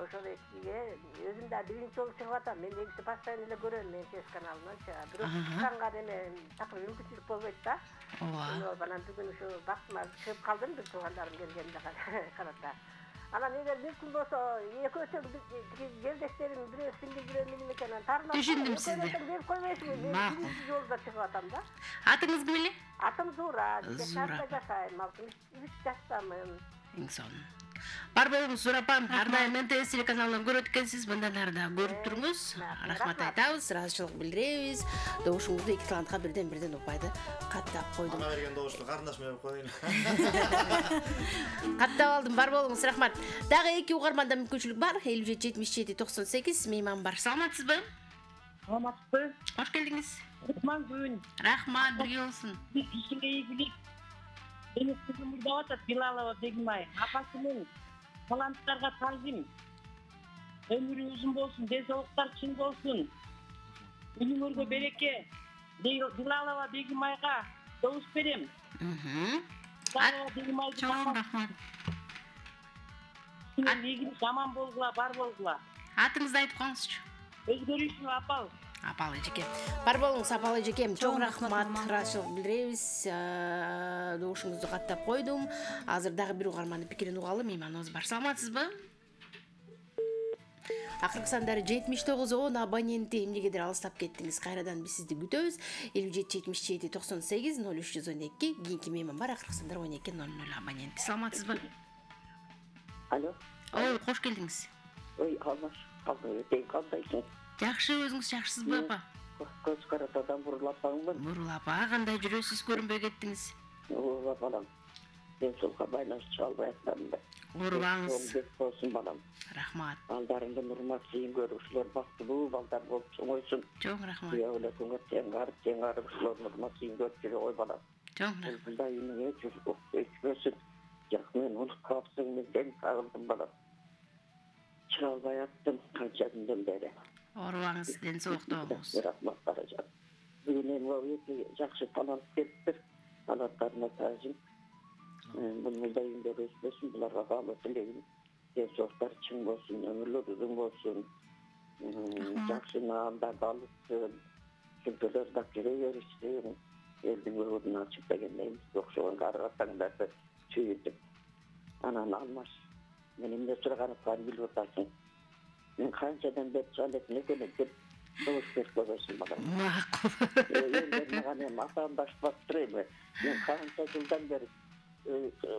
Ошол экиге өзүм да биринчи жолу чыгып атам. Мен негизи постоянно эле көрөм мен ЧС каналынан. Бирок чыкканга эме такыр мүмкүнчүлүк болбойт да. Ооба. Анан бүгүн ушу бактыма чыгып калдым, бир туугандарым келгенде карата. Анан эгер мүмкүн болсо экөөсү жердештерим бирөө сиңдил, бирөө менин экен, тармак. Түшүндүм сизди. Берип койбойсуңбу? Мен биринчи жолу чыгып атам да. Атыңыз ким эле? Атым Зура. Жашарда жашайм. 3 жаштамын. Эң сонун. Бар болуңуз Зурапам, ардайым МТС телеканалынан көрөт экенсиз, мындан арда көрүп туруңуз. Рахмат айтабыз, ыраазычылык билдиребиз. Добушуңузду эки талантка бирден упайды каттап койдум. Ана берген добушту карындашым берип коеюн. Каттап алдым, бар болуңуз, рахмат. Дагы эки угарманда мүмкүнчүлүк бар. 57-77-98 мейман бар. Саламатсызбы? Саламатсызбы? Кош келдиңиз. Кутман күн. Рахмат, бирге болсун. Ишинге ийгилик. Мени кызым мурдап атат, Билалова Бегимай. Апасынын таланттарга таазим. Өмүрү узун болсун, денсаулыктар чың болсун. Үйүңөргө береке. Билалова Бегимайга добуш берем. Чоң рахмат. Ийгилик, аман болгула, бар болгула. Атыңызды айтып коюңузчу. Өзгөрүшүн апал. Апал эжеке. Бар болуңуз, апал эжекем. Чоң рахмат, ыраазычылык билдиребиз. Добушуңузду каттап койдум. Азыр дагы бир угармандын пикирин угалы. Мейманыбыз бар. Саламатсызбы? Акыркы сандары 79-10 абоненти эмнегедир алыстап кеттиңиз. Кайрадан биз сизди күтөбүз. 57-77-98 0312. Кийинки мейман бар. Акыркы сандар 12-00 абоненти. Саламатсызбы? Алло. Ой, кош келдиңиз. Ой, алмаш. Кандайсың? Жакшы, өзүңүз жакшысызбы, апа? Көз каратадан бурулапаңбы? Бурулапа, кандай жүрөсүз, көрүнбөй кеттиңиз? Ооба, балам. Денсаулыкка байланыштуу чалбай атам да. Оорубаңыз. Болсун, балам. Рахмат. Балдарыңдын урматчыйын көрүшүлөр бактылуу балдар болуп чоңойсун. Чоң рахмат. Өлекөнгө тең арып ушулардын урматчыйын көрүп жүрө ой балам. Чоң рахмат. Мындай үйүңө өчпөсүн. Жак мен унутпапсың, мен тең кагылдым, балам. Чалбай аттым канча күндөн бери. Оорубаңыз, денсаулыкта болуңуз. Рахмат баражан. Бүгүн эми эки жакшы талант келиптир. Таланттарына таазим. Мындай үйүндө өспөсүн, буларга баалуу тилегим. Денсаулыктары чың болсун, өмүрлөр узун болсун. Жакшы наамдарды алышсын. Сүлпөлөр да кире беришsin. Элдин көбүн ачып дегендей окшогон каратаңдарды чүйүтүп. Анан алмаш. Мен эмне сурагановго билип атасың. Мен канчадан бери чалетин экенин деп добуш берип койбойсуң, балам. Макул. Мага эми атам башпап турайбы. Мен канча жылдан бери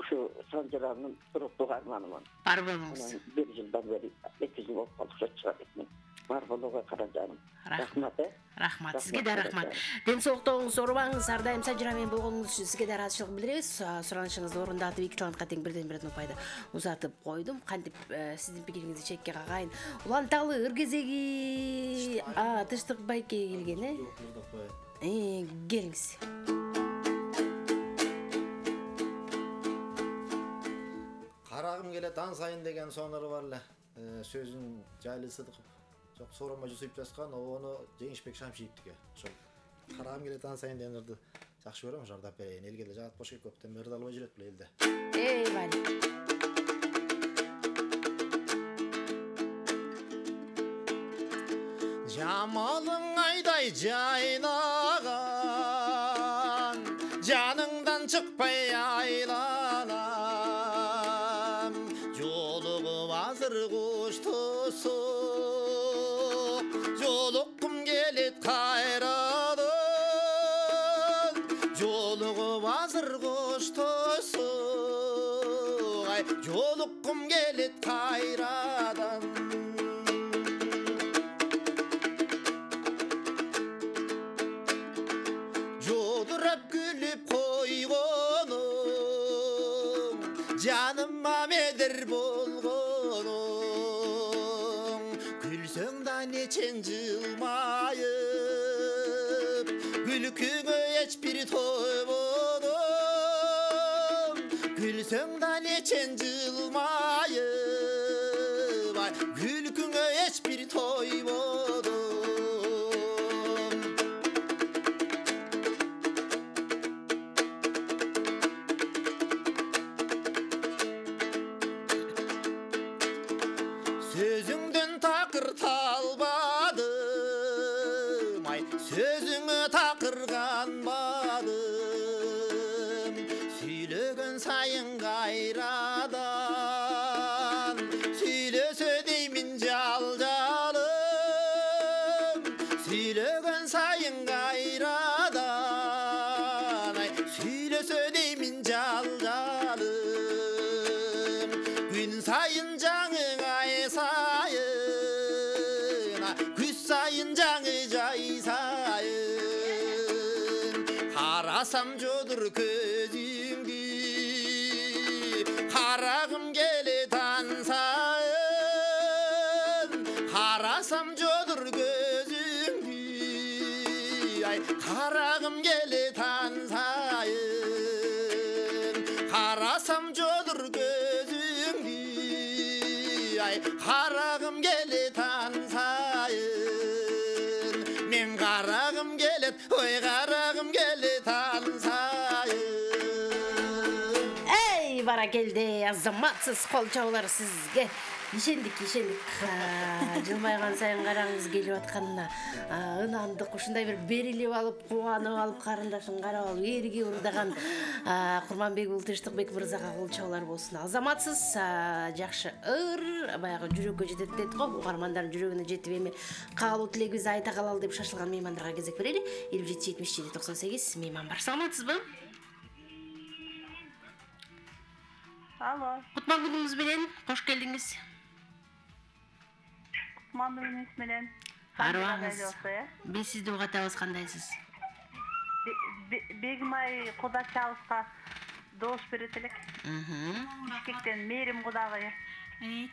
ушу Санжыранын туруктуу каарманымын. Бар болуңуз. 1 жылдан бери 2 жыл болуп калды чыгат экенмин. Бар болууга каражаным. Рахмат. Рахмат, сизге да рахмат. Денсаулыкта болуңуз, оорубаңыз, ар дайым Санжыра менен болгонуңуз үчүн сизге да ыраазычылык билдиребиз. Суранышыңызды орундатып, эки талантка тең бирден упайды узатып койдум. Кантип сиздин пикириңизди чекке кагайын. Уланталы ыр кезеги Тыштык байке келген, келиңиз. Карагым келет ан сайын деген сонору бар эле. Сөзүн жайлы Сыдыков жок сооронбай Жусуп жазган, ону Жеңишбек Шамшиевдики. Ошол карагым келет ан сайын деген ырды жакшы көрөм, жардап берейин. Элге да жагат бош көптөн бери албай жүрөт бул элде. Бали. Жамалың айдай жайнаган, жаныңдан чыкпай айланам. Жолугуп азыр куш тусу, жолуккум келет кайрадан. Жолугуп азыр куш тусу, жолуккум келет кайрадан жодурап күлүп койгонуң жаныма медер болгонуң күлсөң да нечен жылмайып күлкүңө эч бир тойбодум күлсөң да нечен жылмайып күлкүңө эч бир тойбодум сөзүңдөн такыр талбадым сөзүңө такыр канбадым сүйлөгөн сайын кайрадан сүйлөсө деймин жалжалым сүйлөгөн сайын кайрадан сүйлөсө деймин жалжалым күн сайын жаңы сайын күз сайын жаңы жай сайын карасам жодур көзүңдү карагым келет ан сайын карасам жодур көзүңдү карагым келет ан сайын карасам жодур көзүңдү карагым келет ан сайын мен карагым келет ой карагым келет ан сайын Эй, баракелде, азаматсыз кол чабуулар сизге. Ишендик. Жылмайган сайын караңыз келип атканына ынандык, ушундай бир берилип алып, кубанып алып, карындашын карап алып, эрге урдаган Курманбек Тынчтыкбек мырзага кол чабуулар болсун. Азаматсыз жакшы баягы жүрөккө жетет дейт го, угармандардын жүрөгүнө жетип эми каалоо тилегибизди айта калалы деп шашылган меймандарга кезек берели. 27-77-98 мейман бар. Саламатсызбы? Алло. Кутман күнүңүз менен кош келдиңиз. Кутман күнүңүз менен. Арыбаңыз. Биз сизди угатабыз, кандайсыз? Бегимай Кудачабызга доош берет элек. Бишкектен Мээрим Кудагай.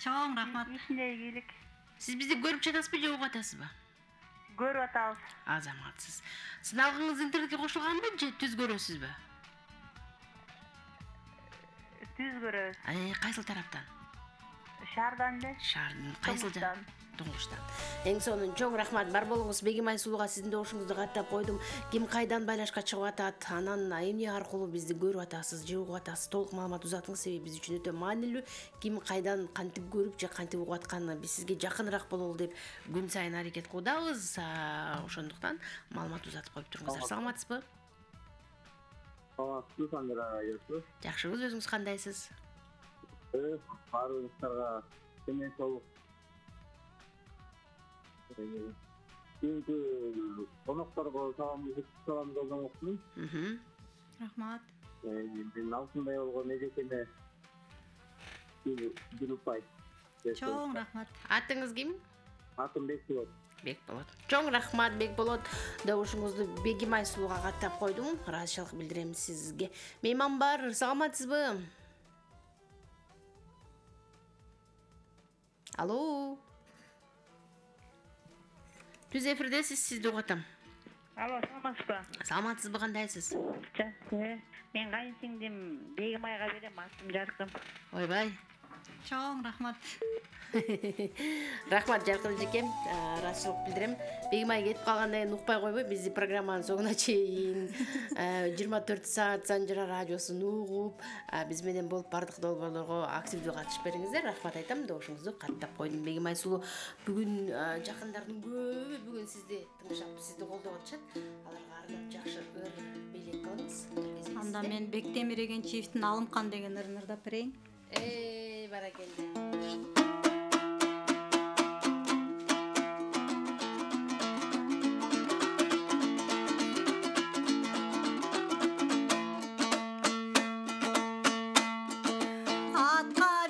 Чоң рахмат. Ишине ийгилик. Сиз бизди көрүп жатасызбы же угатасызбы? Көрүп атабыз. Азаматсыз. Сыналгыңыз интернетке кошулганбы же түз көрөсүзбү? Түз көрөбүз. Кайсыл тараптан? Шаардан эле. Шаардын кайсыл жактан? Туңгуштан. Эң сонун чоң рахмат бар болуңуз. Бегимай сулууга сиздин добушуңузду каттап койдум. Ким кайдан байлашка чыгып атат, анан эмне аркылуу бизди көрүп атасыз же угуп атасыз, толук маалымат узатыңыз, себеби биз үчүн өтө маанилүү. Ким кайдан кантип көрүп же кантип угуп атканы биз сизге жакыныраак бололу деп күн сайын аракет кылабыз. Ошондуктан маалымат узатып коюп туруңуздар. Саламатсызбы? Саламатсыз, Сандра Айырсыз. Жакшыбыз, өзүңүз кандайсыз? Баарыңыздарга темен солук. Бүгүнкү конокторго салам жолдомокмун. Рахмат. Мен алтындай болгон эжекеме бир упай. Чоң рахмат. Атыңыз ким? Атым Бекболот. Бекболот. Чоң рахмат Бекболот. Добушуңузду Бегимай сулууга каттап койдум. Ыраазычылык билдирем сизге. Мейман бар, саламатсызбы? Алло. Түз эфирдесиз, сизди угатам. Алло, саламатсызбы? Саламатсызбы, кандайсыз? Жакшы. Мен кайынсиңдим Бегимайга берем, атым Жаркын. Ойбай. Чоң рахмат. Рахмат Жаркын эжекем, ыраазычылык билдирем. Бегимай кетип калгандан кийин укпай койбой, бизди программанын соңуна чейин 24 саат Санжыра радиосун угуп, биз менен болуп бардык долбоорлорго активдүү катышып бериңиздер. Рахмат айтам, добушуңузду каттап койдум. Бегимай сулуу бүгүн жакындардын көбү бүгүн сизди тыңшап, сизди колдоп атышат. Аларга арнап жакшы ыр белек кылыңыз. Анда мен Бектемир Эгенчиевдин Алымкан деген ырын ырдап берейин. Баракелде. Атка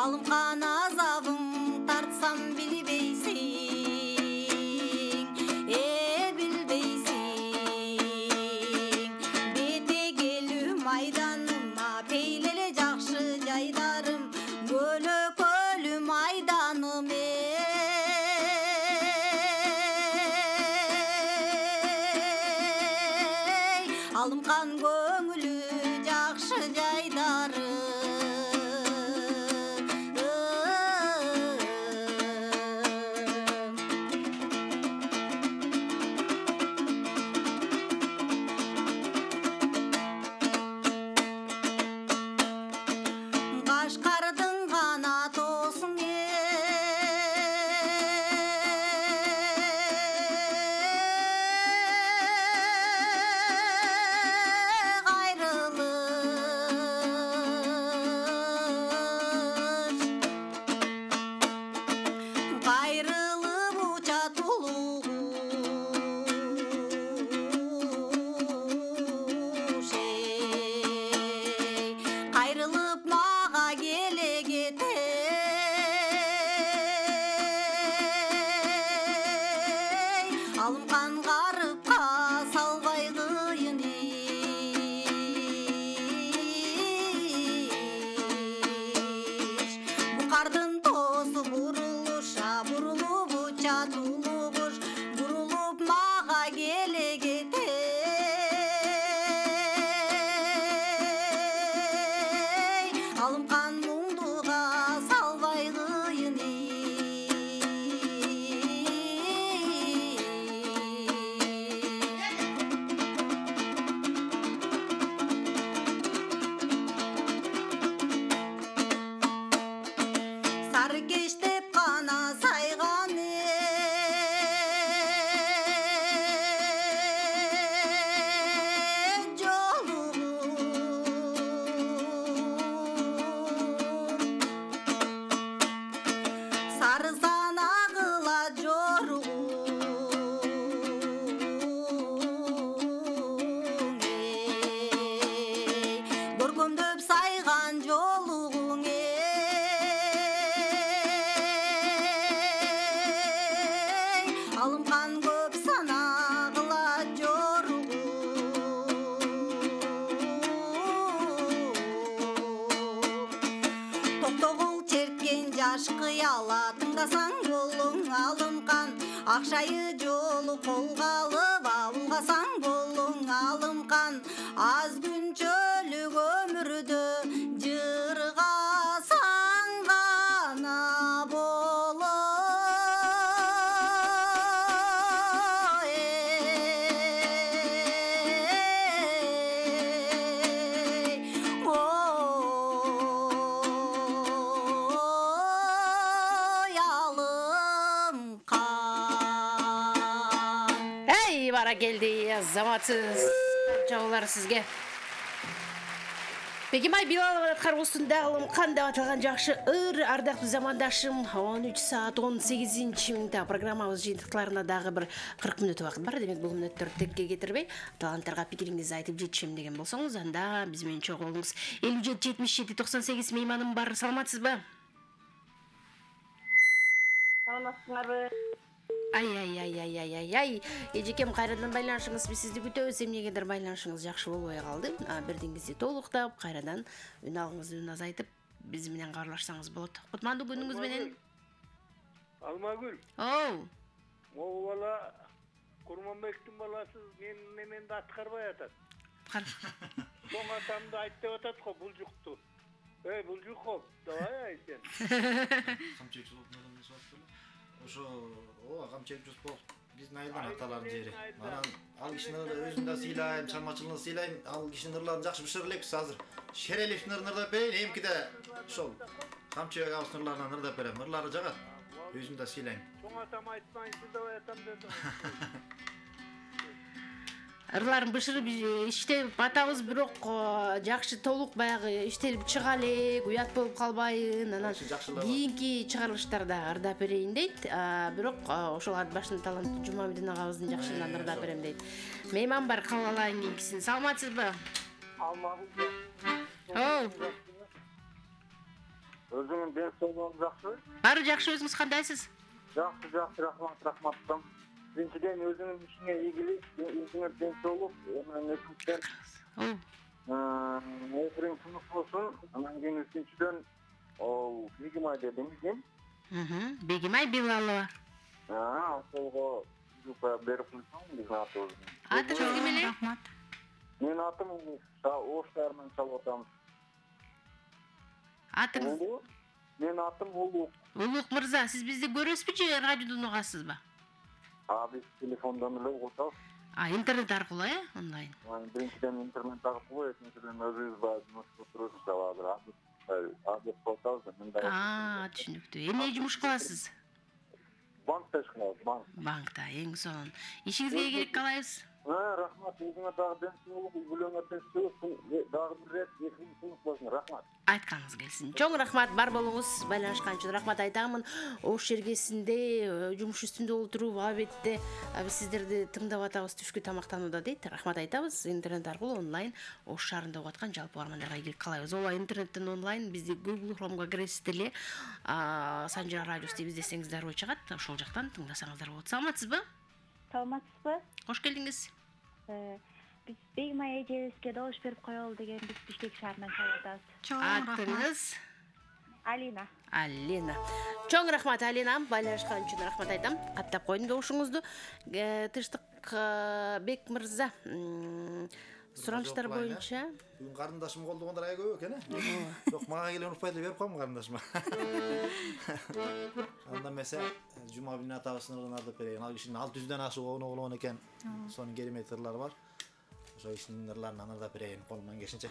алымқан азабың тартсам билбейсиң билбейсиң бетегелүү майданыма пейлеле жакшы жайдарым көлөкөлүү майданым алымқан көңүлүү жакшы жайдарым Кашкардын гана тоосуң кайрылып учат улугуш кайрылып мага келегетей алымқан гарыпка салбай кыйын иш букардын тоосу бурулуша бурулуп учат улугуш бурулуп мага келегетей алымқан муңдуга салбай кыйын сары кештеп кана сайган сары санагыла жоругуң көркөмдөп сайган жолугуң алымқан көп санагыла жоругуң токтогул черткен жаш кыяла тыңдасаң жолуң алымқан акчайы жолу колго алып абылгасаң болуң алымқан аз күнчөлүк өмүрдө жыргасаң гана Эй, бара келди, азаматсыз. Чоңлар сизге. Бегимай Билалова аткаргысында алымкан деп аталган жакшы ардактуу замандашым 13 саат 18 минутта программабыз жыйынтыктарына дагы бир 40 мүнөт убакыт бар. Демек бул мүнөттөрдү текке кетирбей, таланттарга пикириңизди айтып жетишем деген болсоңуз, анда биз менен чогуу болуңуз. 57 77 98 мейманым бар. Саламатсызбы? Саламатсыңарбы? Ай. Эжекем кайрадан байланышыңыз, биз сизди күтөбүз. Эмнегедир байланышыңыз жакшы болбой калды. Бирдиңизди толуктап, кайрадан үн алыңызды үн азайтып, биз менен кабарлашсаңыз болот. Кутмандуу күнүңүз менен. Алмагүл. Оу. Могу бала Курманбектин баласы менен да аткарбай атат. Соң атамды айт деп атат го булжукту. Булжуков, давай айтсен. Камчек жолунан сааттыр. Ошо камчек жоспол биздин айылдан аталардын жери. Анан ал кишини өзүм да сыйлайм, чармачылыгын сыйлайм. Ал кишинин ырларын жакшы бышырып элекпиз азыр. Шерелевдин ырдап берейин, эмкиде ошол камчек абыстын ырларынан ырдап берем. Ырлары жагат. Өзүм да сыйлайм. Соң атам айтпайынчы давай атам деди. Ырларын бышырып иштеп атабыз, бирок жакшы толук баягы иштелип чыга элек, уят болуп калбайын. Анан кийинки чыгарылыштарда ырдап берейин дейт. Бирок ошол ат башын таланттуу Жумабедин агабыздын жакшынан ырдап берем дейт. Мейман бар, кабыл алайын кийинкисин. Саламатсызбы? Өзүңүн ден соолугуң жакшы? Баары жакшы, өзүңүз кандайсыз? Жакшы, рахматтым. Биринчиден өзүңүн ишиңе ийгилик, өзүңө ден соолук, экинчиден эфириң тынык болсун. Анан кийин үчүнчүдөн Бегимай дедиңиз, Бегимай Билалова. Ошого группа берип койсоң, биздин атыбызды. Атыңыз ким эле? Рахмат. Менин атым Ош шаарынан чалып атам. Атыңыз? Менин атым Улук. Улук мырза, сиз бизди көрөсүзбү же радиодон угасызбы? Биз телефондон эле угутабыз. Интернет аркылуу, онлайн. Биринчиден интернет аркылуу, экинчиден өзүбүз баягы жумуш кылып турабыз, адрес кылабыз. Түшүнүктүү. Эмне жумуш кыласыз? Банкта иштейбиз, Банкта, эң сонун. Ишиңизге ийгилик каалайбыз. Рахмат, өзүңө дагы ден соолук, үй-бүлөңө ден соолук, дагы бир рет эфириң тынык болсун. Рахмат. Айтканыңыз келсин. Чоң рахмат, бар болуңуз. Байланышкан үчүн рахмат айтамын. Ош жергесинде жумуш үстүндө отуруп, абетте биз сиздерди тыңдап атабыз, түшкү тамактанууда дейт. Рахмат айтабыз. Интернет аркылуу онлайн Ош шаарында угуп аткан жалпы угармандарга ийгилик каалайбыз. Ооба, интернеттен онлайн бизди Google Chrome'га киресиз деле. Санжира радиосу деп издесеңиздер ой чыгат. Ошол жактан тыңдасаңыздар болот. Саламатсызбы? Саламатсызбы? Кош келдиңиз. Биз Бегимай эжебизге добуш берип коелу деген биз Бишкек шаарынан чалып атабыз. Атыңыз? Алина. Чоң рахмат, Алина. Байланышкан үчүн рахмат айтам. Каттап койдум добушуңузду. Тыштык Бек мырза. Суранычтар боюнча бүгүн карындашым колдогондор ай көп экен, Жок, мага келе унутпай эле берип койм карындашыма. Анда эмесе, Жума Бин атабыздын ырдап берейин. Ал кишинин 600дөн ашык оголгон экен. Сонун керемет ырлары бар. Ошо кишинин ырларын ырдап берейин колумдан келишинче.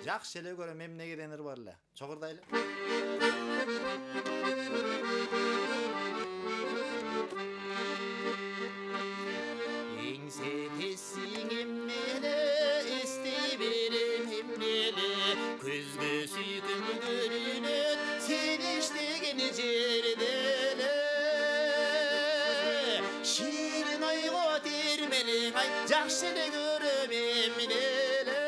Жакшы эле көрөм, эмнеге деген ыр бар эле. Чогурдайлы. Еңсетесиң эмнеле, эсте берем эмнеле, көзгө сүйкүм көрүнөт, сен иштеген жерделе. Ширин ойго термелең ай, жакшы эле көрөм эмнеле.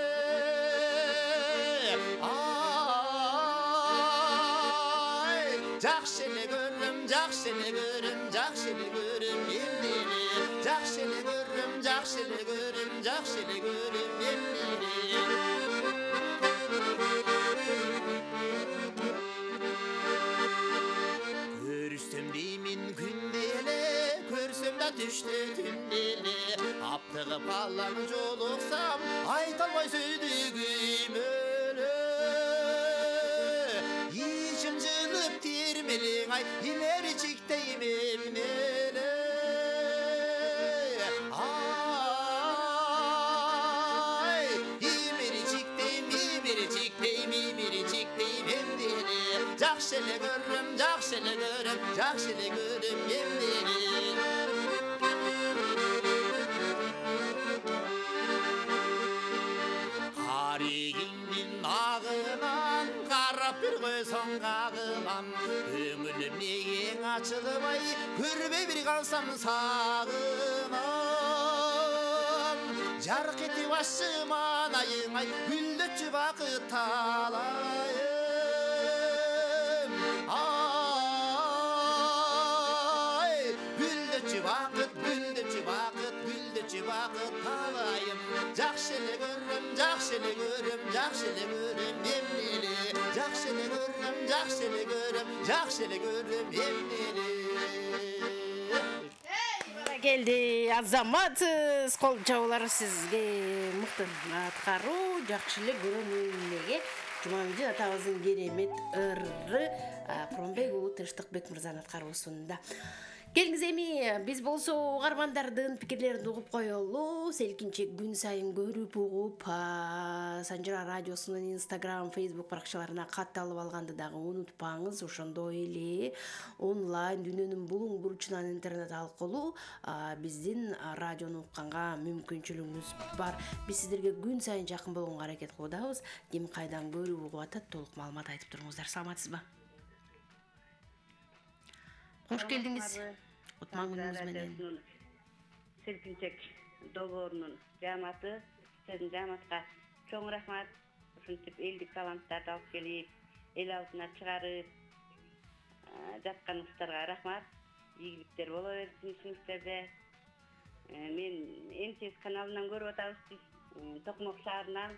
Жакшы эле көрөм, жакшы эле көрөм, жакшы эле көрөм эмнеле. Жакшы эле көрөм, жакшы эле көрөм, жакшы эле көрөм эмнеле. Көрсөм деймин күндө эле, көрсөм да түштө түндө эле. Аптыгып алам жолуксам, айта албай сөйдүгүм өлө. Ичим жылып термелең ай, имеричиктейм эмнеле. Жакшы эле көрөм, жакшы эле көрөм, жакшы эле көрөм эмнеле. Карегиңдин агынан карап бир койсоң кагылам. Көңүлүм неге ачылбай, көрбөй бир калсам сагынам. Жарк этип башым анайың ай, гүлдөчү бакыт талайым. Бакыт талайым. Жакшы эле көрөм, жакшы эле көрөм, жакшы эле көрөм эмнеле. Жакшы эле көрөм, жакшы эле көрөм, жакшы эле көрөм эмнеле. Келди Азамат, кол жабылар сизге мыкты аткаруу, жакшы эле көрөм эмнеге. Жумабидин атабыздын керемет ыры Куронбек уулу Тыштыкбек мырзанын аткаруусунда. Келиңиз, эми биз болсо угармандардын пикирлерин угуп коелу. Селкинчек күн сайын көрүп угуп, Санжира радиосунун Instagram, Facebook баракчаларына катталып алганды дагы унутпаңыз. Ошондой эле онлайн дүйнөнүн булуң бурчунан интернет аркылуу биздин радиону укканга мүмкүнчүлүгүңүз бар. Биз сиздерге күн сайын жакын болгонго аракет кылабыз. Ким кайдан көрүп угуп атат, толук маалымат айтып туруңуздар. Саламатсызбы? Кош келдиңиз. Утмаңыңыз менен. Селкинчек долбоорунун жамааты, сиздердин жамаатка чоң рахмат. Ушинтип элдик таланттарды алып келип, эл алдына чыгарып жатканыңыздарга рахмат. Ийгиликтер боло берсин ишиңиздерде. Мен МТС каналынан көрүп атабыз биз. Токмок шаарынан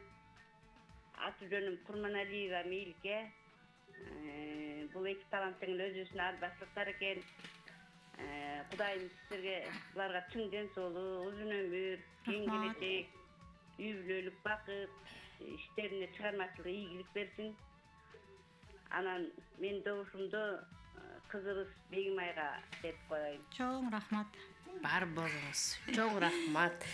аты жөнүм Курманалиева Мейлке. Бул эки таланттын өзүнүн арбаштыктары экен. Кудайым сиздерге буларга чың ден соолук, узун өмүр, кең келечек, үй бүлөлүк бакыт, иштерине чыгармачылык ийгилик берсин. Анан мен добушумду кызыбыз Бегимайга деп коеюн. Чоң рахмат. Бар болуңуз. Чоң рахмат.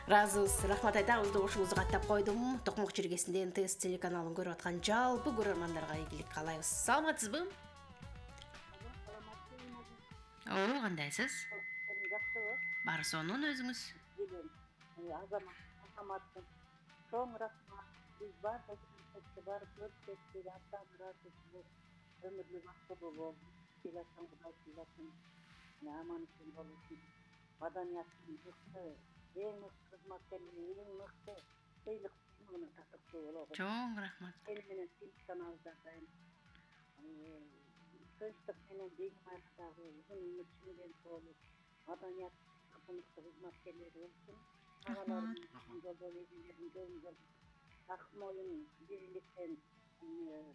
Разыбыз. Рахмат айтабыз, добушуңузду каттап койдум. Токмок жергесинде НТС телеканалын көрүп аткан жалпы көрөрмандарга ийгилик каалайбыз. Саламатсызбы? Кандайсыз? Бар сонун өзүңүз. Азаматтын чоң рахмат. Биз бар көрсөттүк, өмүрлүк бактылуу болуп, сыйлашан Кудай сыйласын. Аман эсен болушун. Маданияттын мыкты, эң мыкты кызматкерлери, эң мыкты сыйлыктын татыктуу болобу. Чоң рахмат. Эл менен тынчтанабыз атайын. Тынчтык менен Бегимайдагы узун өмүр чынден соолук, маданияттын мыкты кызматкерлери болсун. Агаларыбыздын жолдо эгелерин жолунда ак моюн бирликтен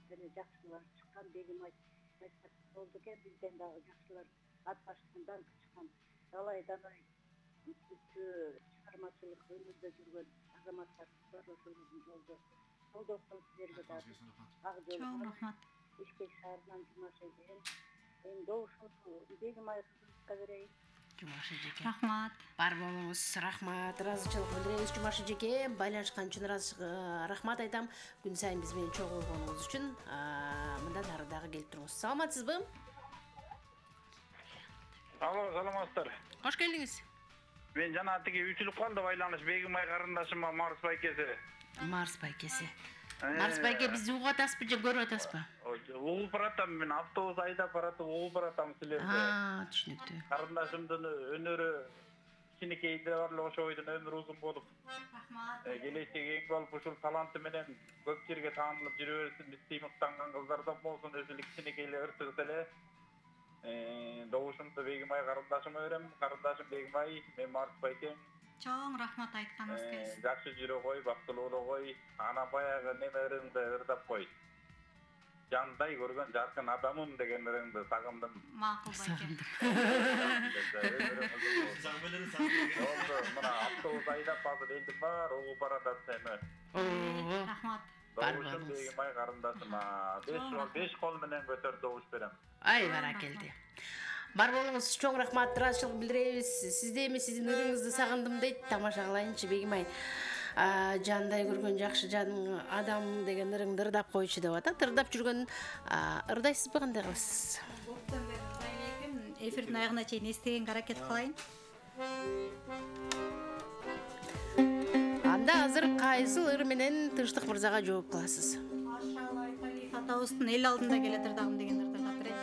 деле жакшылар чыккан Бегимай болду экен, бизден дагы жакшылар ат башынан чыккан. Далай чыгармачылык өнүрдө жүргөн азаматтарыбыз бар ошол жолдо. Жолдоштор силерге дагы ак жол. Чоң рахмат. Бишкек шаарынан Жумаш эжем. Эми добушумду Бегимай кызыбызга берейин. Жумаш эжеке. Рахмат. Бар болуңуз. Рахмат. Ыраазычылык билдиребиз Жумаш эжеке. Байланышкан үчүн рахмат айтам. Күн сайын биз менен чогуу болгонуңуз үчүн. Мындан ары дагы келип туруңуз. Саламатсызбы? Алло, саламатсыздар. Кош келдиңиз. Мен жана тиги үчүлүп калды байланыш Бегимай карындашыма Марс байкеси. Марс байкеси. Марс байке бизди угуп атасызбы же көрүп атасызбы? Угуп баратам, мен автобус айдап баратып угуп баратам силерди. Түшүнүктүү. Карындашымдын өнөрү кичинекейде барлык ошо бойдон өмүрү узун болуп. Рахмат. Келечеги эң болуп ушул таланты менен көп жерге таанылып жүрө берсин. Биз тыймыктанган кыздардан болсун, өзү кичинекейле ыртыгыс эле. Добушумду Бегимай карындашыма берем. Карындашым Бегимай, мен Марс байкем. Чоң рахмат айтканыңыз келсин. Жакшы жүрө кой, бактылуу боло кой. Ана баягы немереңди ырдап кой. Жандай көргөн жаркын адамым деген ырыңды сагындым. Макул байке. Болду, мына автобус айдап азыр элдин баары угуп баратат сени. Рахмат. Добушум Бегимай карындашыма 5 кол менен көтөр добуш берем. Ай, баракелди. Бар болуңуз, чоң рахмат, ыраазычылык билдиребиз. Сизди эми сиздин ырыңызды сагындым дейт. Тамаша кылайынчы Бегимай. Жандай көргөн жакшы жан адам деген ырыңды ырдап койчу деп атат. Ырдап жүргөн ырдайсызбы, кандай кыласыз? Боктон бери ырдай элекем. Эфирдин аягына чейин эстегенге аракет кылайын. Анда азыр кайсыл ыр менен Тынчтык мырзага жооп кыласыз? Машалла Айталиев атабыздын эл алдында келет ырдагым деген ырды ырдап берет.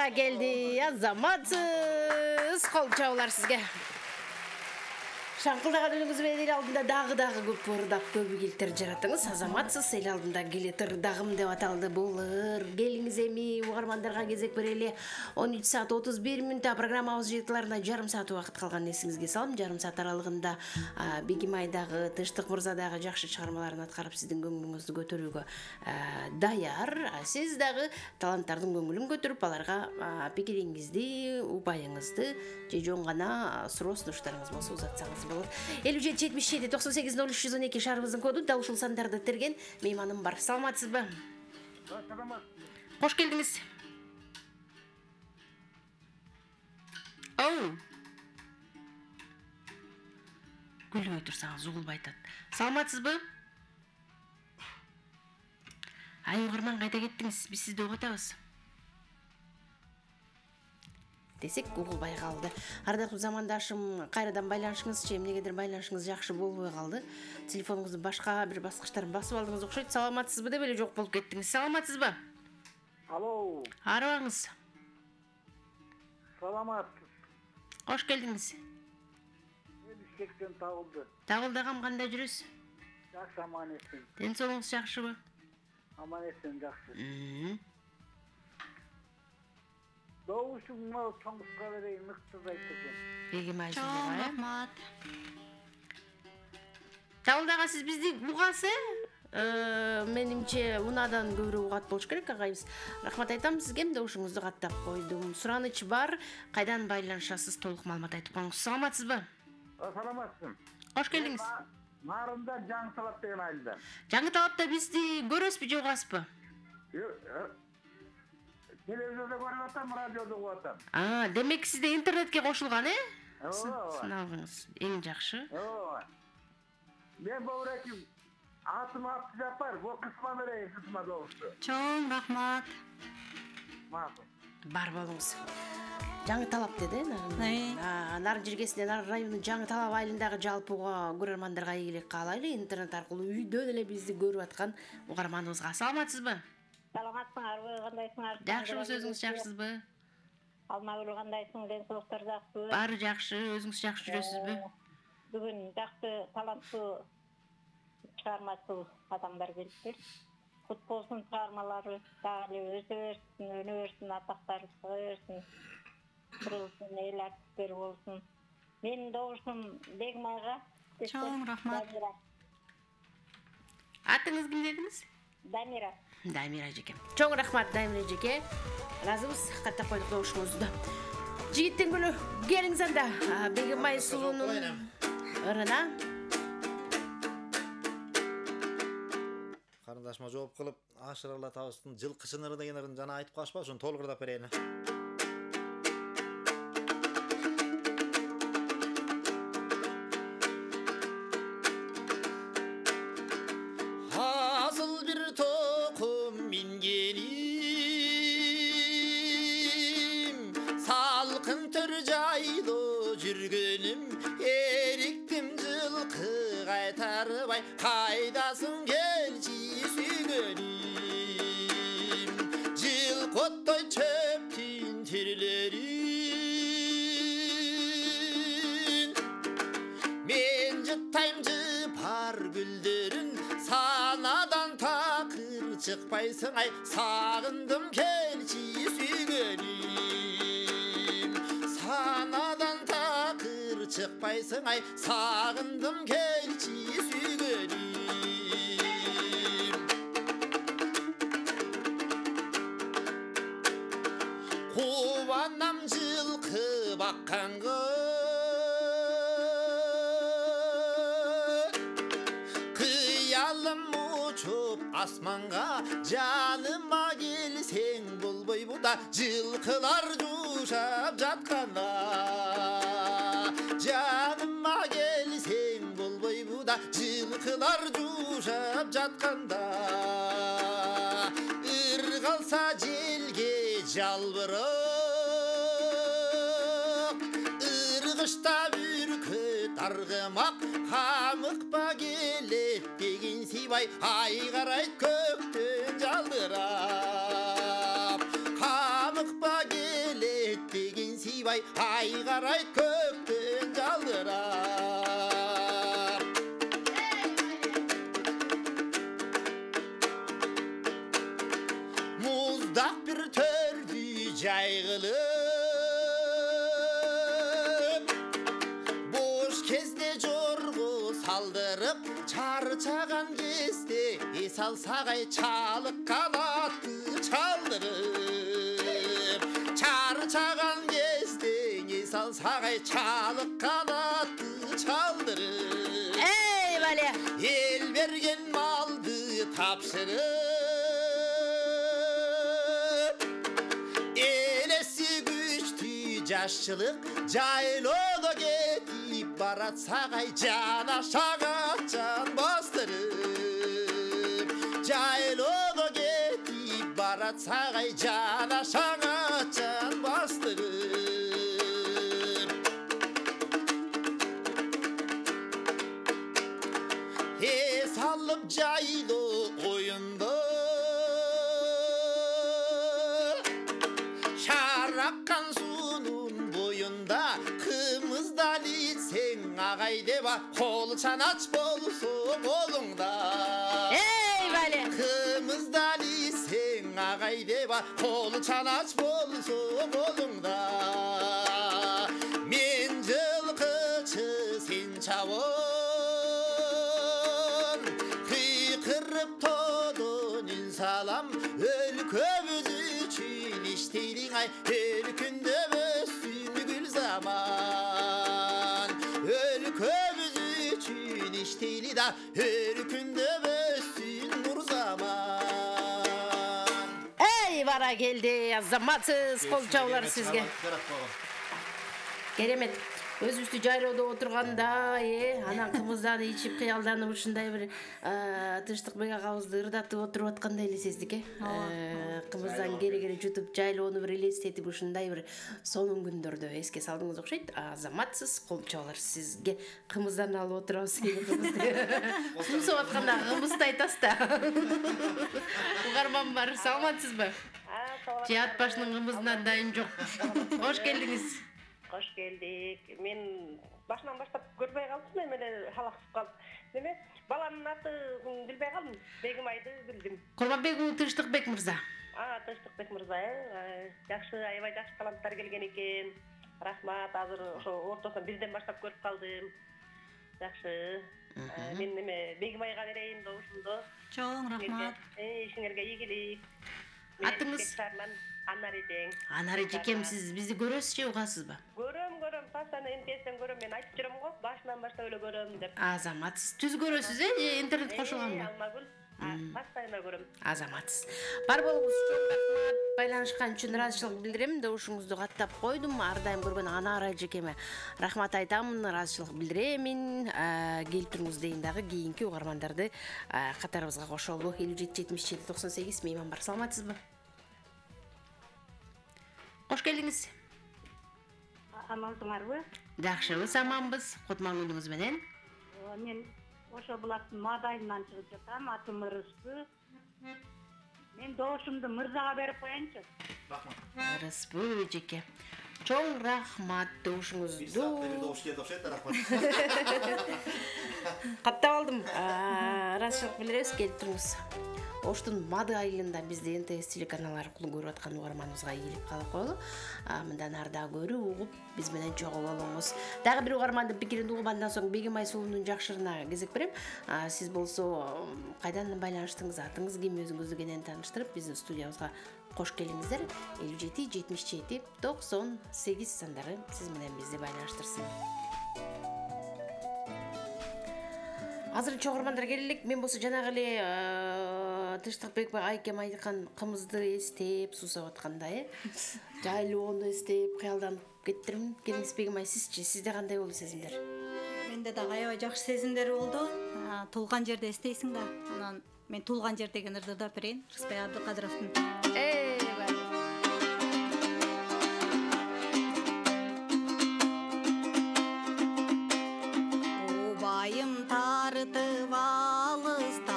да келди. Азаматсыз. Кол чабуулар сизге. Шаңқылдаған үніңіз бен ел алдында дағы көп ұрдап көбі келтір жаратыңыз. Азаматсыз ел алдында келетір дағым деп аталды болыр. Келіңіз әмі ұғармандарға кезек берелі 13 саат 31 минутта программабыз жетіларына жарым саат уақыт қалған есіңізге салым. Жарым саат аралығында Бегимайдағы, Тыштық Мұрзадағы жақшы шығармаларын атқарып сіздің көңіліңізді көтеруге даяр. Сіз дағы таланттардың көңілін көтеріп, аларға пікіріңізді, ұпайыңызды, жон ғана сұрос ұштарыңыз болса ұзатсаңыз болады. 57-77-98-03-112 шарымыздың коду дал ушул сандарды терген мейманым бар. Саламатсыз ба? Қош келдіңіз. Оу. Күліп отырсаңыз ұғылбай айтады. Саламатсыз ба? Ай, ұғырман қайда кеттіңіз? Біз сізді оғатабыз. Десек ұғылбай қалды. Ардақтың замандашым қайрадан байланышыңыз емнегедір байланышыңыз жақшы болуы қалды. Телефоныңызды башқа бір басқыштарын басып алдыңыз оқшайды. Саламатсыз ба деп әлі жоқ болып кеттіңіз. Саламатсыз ба? Алло. Арабаңыз. Саламатсыз. Қош келдіңіз. Бішкектен тағылды. Тағылдағам қандай жүріс? Жақсы, аман есен. Денсаулығыңыз жақсы ба? Аман есен, жақсы. Doğuşum mal çoğunlukla vereyim, mıksız aytacağım. Бегимай Чоң сізге. рахмат. Тағылдаға сіз бізді бұғасы? Менімше унадан көбірек уғат болуш керек ағайымыз. Рахмат айтам сізге, доушыңызды қаттап қойдым. Сұраныч бар, қайдан байланышасыз толық малымат айтып қойыңыз. Саламатсыз ба? Саламатсың. Қош келдіңіз. Нарында жаңы талап деген айылда. Жаңы талапта бізді көресіз бі жоғас ба? Телевизорда көріп атам, радиода көріп атам. Демек сізде интернетке қошылған, Сынағыңыз, ең жақшы. Мен бұл рәкім атым апты жапар, бұл қысма берейін, қысма доғышты. Чоң рахмат. Бар болыңыз. Жаңы талап деді, Нарын жергесінде, Нарын районының жаңы талап айлындағы жалпыға көрермандарға егілек қалайлы. Интернет арқылы үйден әлі бізді көріп атқан ұғарманыңызға. Саламатсыз ба? Саламатсыңар ба, қандайсыңар? Жақшымыз, өзіңіз жақсыз ба? Алмагүл қандайсың, денсаулықтар жақсы? Бары жақсы, өзіңіз жақсы жүресіз бе? Бүгін жақсы талантты шығармашыл адамдар келіпті. Құт болсын шығармалары, тағылы өзі өрсін, өні өрсін, атақтары өрсін, құрылсын, ел әртістер болсын. Менің доғышым Бегимайға. Чоң рахмат. Атыңыз кім дедіңіз? Дамира. Дамира жеке. Чоң рахмат Дамира жеке. Разыбыз қаттап қойдық доғышыңызды. Жігіттен күлі келіңіз анда. Бегимай сұлуының ұрына. Қарындашыма жооп қылып, Ашырала Табыстың жылқы шыныры дегенерін жана айтып қашпа, шын толғырдап берейін. Қайдасың келші сүйгенім, жылқоттай чөптін терлерін, мен жыттайм жыпар гүлдерін, санадан тақыр шықпайсың ай, сағындым келші сүйгенім, санадан тақыр шықпайсың ай, сағындым келші сүйгенім. Қуанам жылқы баққанға, қиялым ұшып асманға, жаныма келсең болбой бұда, жылқылар жушап жатқанда. Жаныма келсең болбой бұда, жылқылар жушап жатқанда. Қалса желге жалбырып, ырғышта бүркіт арғымақ, қамықпа келет деген сибай, ай қарайт көктен жалдырап. Қамықпа келет ай ай қарай көктен жалдырап мұздақ бір төрді жайғылып бош кезде жорғы салдырып чарчаған кезде салсағай чалық қанатты чалдырып чарчаған кезде салсағай чалық қанатты чалдырып ей бале ел берген малды тапшырып елесі күшті жашшылық жайлауға кетіп барат сағай жана шағатжан бастырып жайлауға кетіп барат сағай жана шағатжан бастырып салып жайлы ойынды шараққан суның бойында қымыздан итсең ағай деп қол чанач болсо қолыңда ей бәле қымыздан итсең ағай деп қол чанач болсо қолыңда мен жылқышы сен чабын салам өлкөбүз үчүн иштейлиң ай өлкүндө өссүн гүл заман өлкөбүз үчүн иштейли да өлкүндө өссүн нур заман эй бара келди азаматсыз кол чабуулар сизге керемет өзүбүздү жайлоодо отурганда анан кымыздан ичип кыялданып ушундай бир тынчтык бек агабызды ырдатып отуруп аткандай эле сездик кымыздан кере жутуп жайлоону бир элестетип ушундай бир сонун күндөрдө эске салдыңыз окшойт азаматсыз кол чабуулар сизге кымыздан алып отурабыз сумсуп атканда кымызды айтасыз да угарман бар саламатсызбы же ат башынын кымызынан дайын жок кош келдиңиз Қош келдік. Мен башынан баштап көрбей қалдым, емеле халақсып қалып. Неме, баламның аты білбей қалдым, Бегімайды білдім. Құрманбек Тынчтыкбек мырза. Тынчтыкбек мырза, жақсы, аябай жақсы таланттар келген екен. Рахмат, азыр ортосынан бізден баштап көріп қалдым. Жақсы. Мен неме, Бегімайға берейін доушымды. Чоң, рахмат. Ишіңерге игілік. Атыңыз? Анар эжекем, сиз бизди көрөсүз же угасызбы? Көрөм, постоянно МТСтен көрөм, мен айтып жүрөм го, башынан баштап эле көрөм деп. Азаматсыз. Түз көрөсүз же интернет кошулганбы? Алмагүл. Постоянно көрөм. Азаматсыз. Бар болуңуз, чоң рахмат. Байланышкан үчүн ыраазычылык билдирем. Добушуңузду каттап койдум. Ар дайым көргөн Анар эжекеме рахмат айтамын, ыраазычылык билдиремин. Келип туруңуз дейин дагы кийинки угармандарды катарыбызга кошолу. 57-77-98 мейман бар. Саламатсызбы? Қош келдіңіз. Амансыңарбы? Жакшыбыз, аманбыз. Кутманыңыз менен. Мен ошо булаттын мадайынан чыгып жатам, атым Рыспы. Мен доошумду мырзага берип коеюнчу. Рахмат. Рыспы эжеке. Чоң рахмат доошуңузду. Бир саатта бир доош келди окшойт, рахмат. Каттап алдым. Ыраазычылык билдиребиз, келип туруңуз. Оштун мады айылында бизди НТС телеканалы аркылуу көрүп аткан угарманыбызга ийгилик каалап коелу. Мындан ары дагы көрүп, угуп, биз менен чогуу болуңуз. Дагы бир угармандын пикирин угуп, андан соң Бегимай сулуунун жакшырына кезек берем. Сиз болсо кайдан байланыштыңыз, атыңыз ким, өзүңүздү кенен тааныштырып, биздин студиябызга кош келиңиздер. 57-77-98 сандары сиз менен бизди байланыштырсын. Азыр чогурмандар келелик. Мен болсо жанагы эле Тынчтыкбек айкем айткан кымызды эстеп, суусап атканда, жайлоону эстеп, кыялданып кеттирмин. Келиңиз Бегимай, сизчи, сизде кандай болду сезимдер? Менде дагы аябай жакшы сезимдер болду. Туулган жерде эстейсиң да. Анан мен туулган жер деген ырдап берейин. Рысбек Абдыкадыровдун. Убайым тартып алыстан,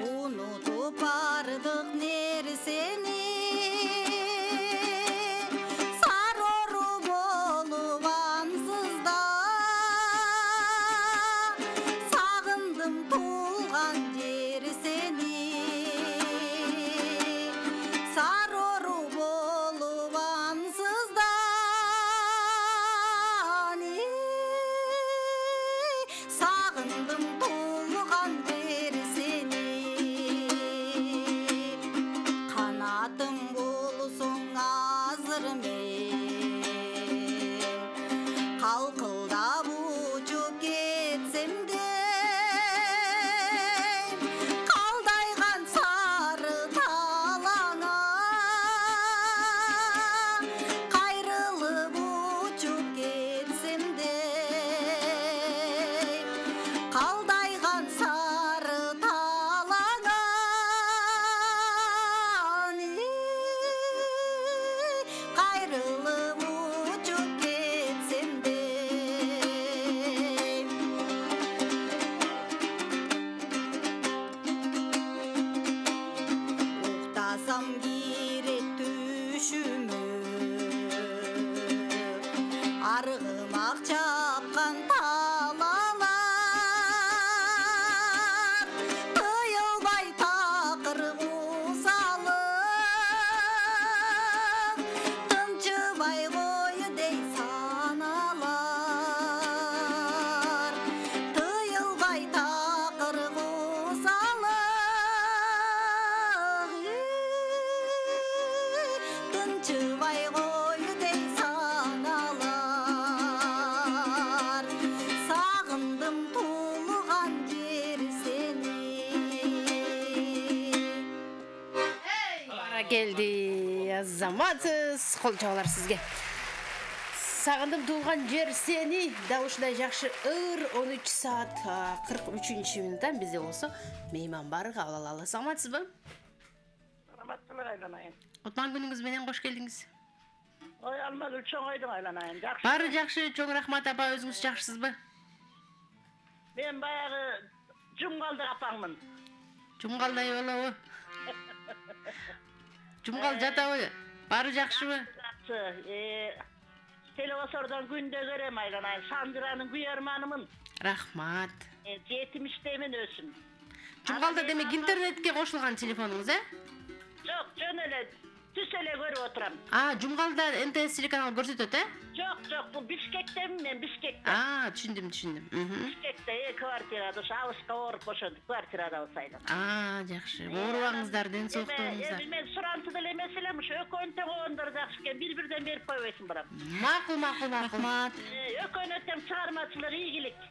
унутуп бардык нерсени. Баракелди, азаматсыз. Кол чабалар сизге. Сагындым туулган жер сени, да ушундай жакшы 13 саат 43 минуттан бизде болсо мейман бар, кабыл алалы. Саламатсызбы? Саламатсызбы айланайын. Кутман күнүңүз менен кош келдиңиз. Ой, алмады чоңойдуң айланайын. Жакшы. Бары жакшы, чоң рахмат апа, өзүңүз жакшысызбы? Мен баягы Жумгалды апаңмын. Жумгалдай болобу? Жумгал жатабы? Бары жакшыбы? Жакшы. Телевизордон күндө көрөм айланайын. Сандыранын күйөрманымын. Рахмат. 70-теймин өсүм. Жумгалда демек интернетке кошулган телефонуңуз, Жок, жөн эле түз эле көрүп отурам. Жумгалда НТС телеканал көрсөтөт, Жок, бул Бишкектемин мен, Бишкекте. Түшүндүм. Бишкекте квартирада шабышка ооруп ошентип квартирадабыз айланайын. Жакшы. Оорубаңыздар, ден соолуктуңуздар. Мен сурантып деле эмес элем, ушу экөөнү тең оондар жакшы экен, бири-бирден берип койбойсуң барам. Макул. Рахмат. Экөөнү тең чыгармачылык ийгилик.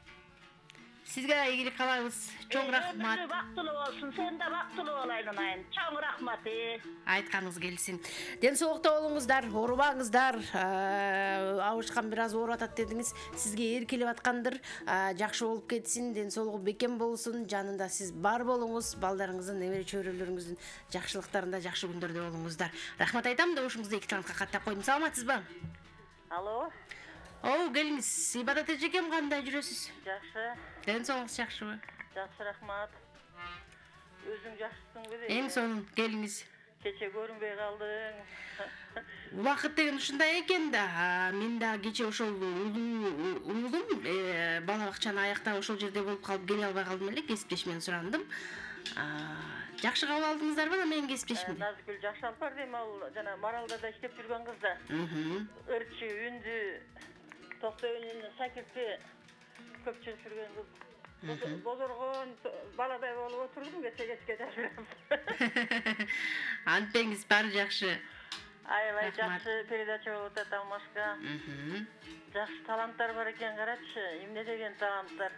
Сизге да ийгилик каалайбыз. Чоң рахмат. Бактылуу болсун, сен да бактылуу бол айланайын. Чоң рахмат. Айтканыңыз келсин. Ден соолукта болуңуздар, оорубаңыздар. Абышкан бир аз ооруп атат дедиңиз. Сизге эркелеп аткандыр. Жакшы болуп кетсин, ден соолугу бекем болсун. Жанында сиз бар болуңуз, балдарыңыздын, небере чөйрөлөрүңүздүн жакшылыктарында, жакшы күндөрдө болуңуздар. Рахмат айтам да ушуңузду 2 талантка каттап койдум. Саламатсызбы? Алло. Келиңиз. Ибадат эжекем, кандай жүрөсүз? Жакшы. Ден соолугуңуз жакшыбы? Жакшы, рахмат. Өзүң жакшысыңбы? Эң сонун, келиңиз. Кече көрүнбөй калдың. Убакыт деген ушундай экен да. Мен да кече ошол улудум, бала бакчаны аяктап ошол жерде болуп калып келе албай калдым эле, кесиптешимден сурандым. Жакшы кабыл алдыңыздарбы менин кесиптешимди? Назгүл жакшы алып бар дейм, ал жана Маралдада иштеп жүргөн кыз да. Ырчы, үндү, Токтоөнүнүн шакирти көп чыгып жүргөн кыз. Бозоргон баладай болуп отурдум, кечке жашырам. Антпеңиз, баары жакшы. Аябай жакшы передача болуп атат, Алмашка. Жакшы таланттар бар экен, карачы. Эмне деген таланттар.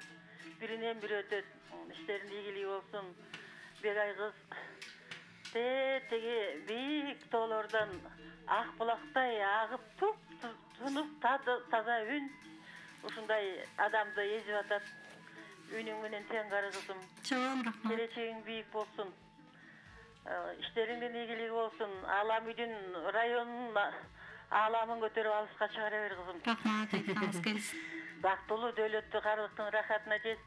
Биринен бири өтөт. Иштерин ийгилиги болсун. Бегай кыз теги бийик тоолордон ак булактай агып тунуп таза үн ушундай адамды эзип атат. Үнүң менен тең кары кызым. Чоң рахмат. Келечегиң бийик болсун. Иштериңдин ийгилиги болсун. Алам үйдүн районунун ааламын көтөрүп алыска чыгара бер кызым. Рахмат, айтканыңыз келсин. Бактылуу дөөлөттүү карлыктын рахатына жет.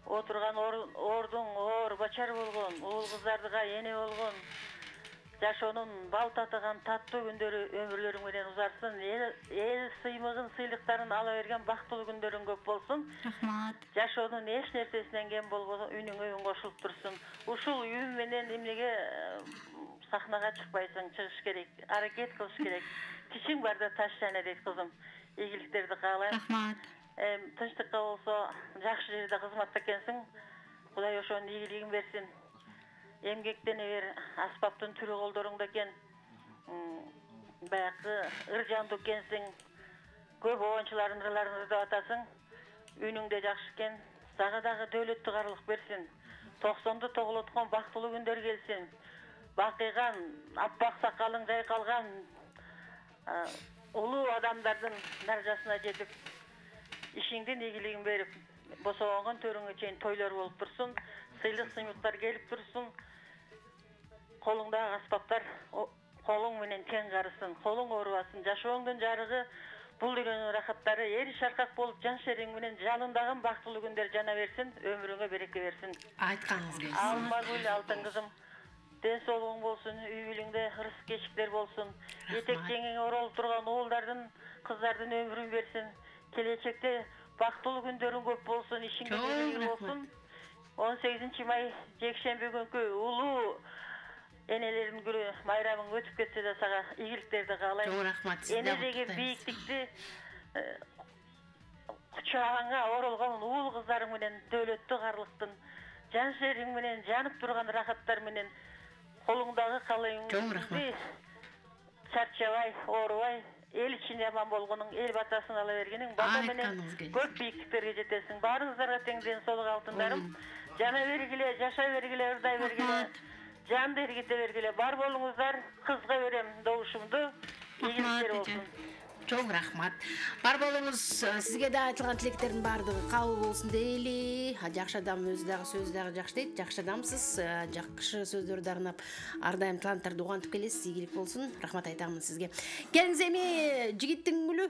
Отурган ордуң оор бачар болгон, уул кыздардыга эне болгон, жашоонун бал татыган таттуу күндөрү өмүрлөрүң менен узарсын. Эл сыймыгын, сыйлыктарын ала берген бактылуу күндөрүң көп болсун. Рахмат. Жашоонун эч нерсесинен кем болбосун, үнүңө үн кошулуп турсун. Ушул үн менен эмнеге сахнага чыкпайсың, чыгыш керек, аракет кылыш керек. Тишиң барда таш жана дейт кызым. Ийгиликтерди каалайм. Рахмат. Тынчтыкка болсо жакшы жерде кызматта экенсиң. Кудай ошонун ийгилигин берсин. Эмгектене бер, аспаптын түрү колдоруңда экен. Баягы ыржандуу экенсиң. Көп оончулардын ырларын ырдап атасың. Үнүң да жакшы экен. Сага дагы дөөлөттүү карлык берсин. 90-ды тоглоткон бактылуу күндөр келсин. Бакыйган, аппак сакалың жайкалган улуу адамдардын даражасына жетип, ишиңдин ийгилигин берип, босогон төрүңө чейин тойлор болуп турсун, сыйлык сыймыктар келип турсун. Колуңдагы аспаптар колуң менен тең карысын, колуң оорубасын, жашооңдун жарыгы, бул дүйнөнүн рахаттары эри шаркак болуп, жан шериң менен жалындаган бактылуу күндөр жана берсин, өмүрүңө береке берсин. Айтканыңыз келсин. Алмагүл алтын кызым. Ден соолугуң болсун, үй бүлүңдө ырыс кечиктер болсун. Этек-жеңиңе оролуп турган уулдардын, кыздардын өмүрүн берсин. Келечекте бактылуу күндөрүң көп болсун, ишиңде ийгилик болсун. 18 май жекшемби күнкү улуу энелердин күнү майрамың өтүп кетсе да сага ийгиликтерди каалайм. Чоң рахмат. Энедеги бийиктикти кучагыңа оролгон уул кыздарың менен дөөлөттүү карлыктын, жан шериң менен жанып турган рахаттар менен колуңдагы калыйыңды чарчабай, оорубай, эл ичинде аман болгонуң, эл батасын ала бергениң, бата менен көп бийиктиктерге жетесиң. Баарыңыздарга тең ден соолук алтындарым. Жана бергиле, жаша бергиле, ырдай бергиле. Candı herkete bergile. Бар болуңуздар. Kızga verem doğuşumdu. İyilikler olsun. Çok rahmat. Бар болуңуз, сизге да айтылган тилектердин баардыгы кабыл болсун дейли. Жакшы адам өзү дагы сөзү дагы жакшы дейт. Жакшы адамсыз, жакшы сөздөрдү арнап, ар дайым таланттарды угантып келесиз. Ийгилик болсун. Рахмат айтамын сизге. Келиңиз эми жигиттин күнү,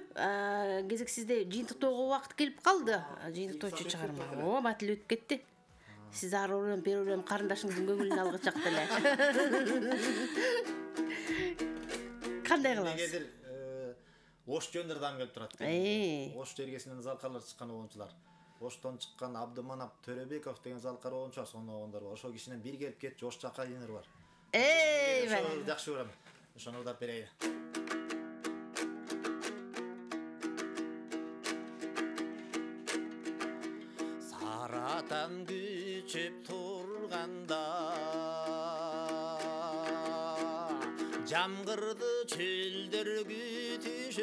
кезек сизде жыйынтыктоого убакыт келип калды. Жыйынтыктоочу чыгарма. О, батыл өтүп кетти. Сиз ар өрөм, бер өрөм карындашыңыздын көңүлүн алгыч жакта эле. Кандай кыласыз? Ош жөндөрдөн келип турат. Ош жергесинен залкарлар чыккан оончулар. Оштон чыккан Абдыманап Төрөбеков деген залкар оончу, сону оондар бар. Ошол кишинен бир келип кетчи, Ош жакка ийинер бар. Ошо жакшы көрөм. Ошону удап берейин. Саратан күчүп турганда Жамгырды чөлдөр күтүшөт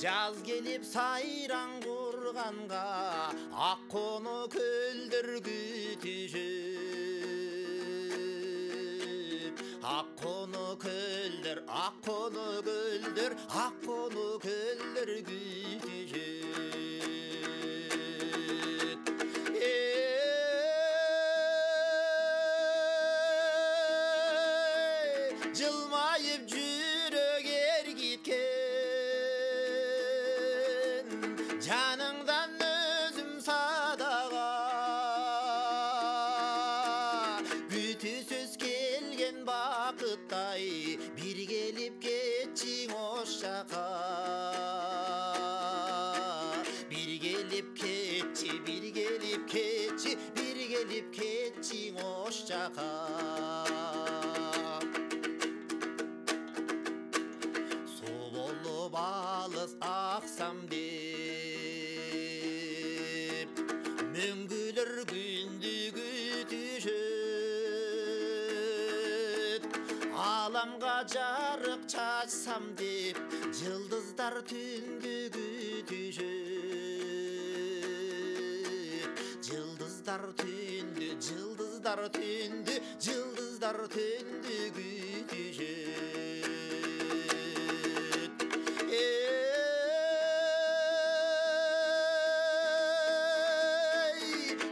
Жаз келип сайран курганга Аккону көлдөр күтүшөт Аккону көлдөр, аккону көлдөр, аккону көлдөр күтүшөт Жылмайып жүрөк эргиткен Жаныңдан өзүм садага Күтүүсүз келген бакыттай Бир келип кетчиң Ош жака Бир келип кетчи, бир келип кетчи, бир келип кетчиң Ош жака Алыс ақсам деп Мөңгүлөр күндү күтүшөт Аламга жарык чачсам деп Жылдыздар түндү күтүшөт Жылдыздар түндү, жылдыздар түндү, жылдыздар түндү күтүшөт